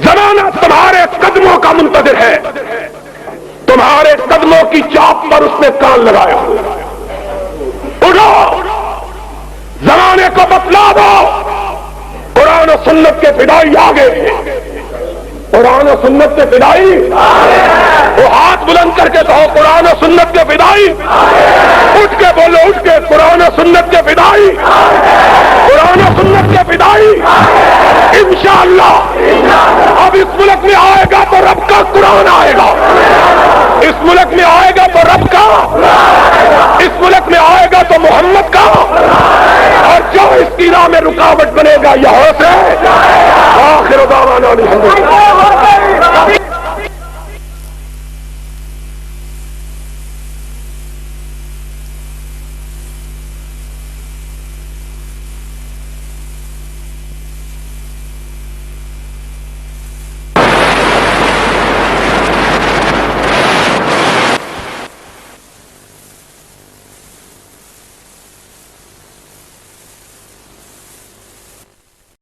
زمانہ تمہارے قدموں کا منتظر ہے، تمہارے قدموں کی چاپ پر اس نے کان لگایا۔ اٹھو، زمانے کو بتلا دو، قرآن و سنت کے فدائی آگے ہیں، قرآن و سنت کے فدائی، وہ ہاتھ بلند کر کے کہو قرآن و سنت کے فدائی، اٹھ کے بولو، اٹھ کے قرآن و سنت کے فدائی، قرآن و سنت کے فدائی۔ انشاءاللہ اب اس ملک میں آئے گا تو رب کا قرآن آئے گا، اس ملک میں آئے گا تو رب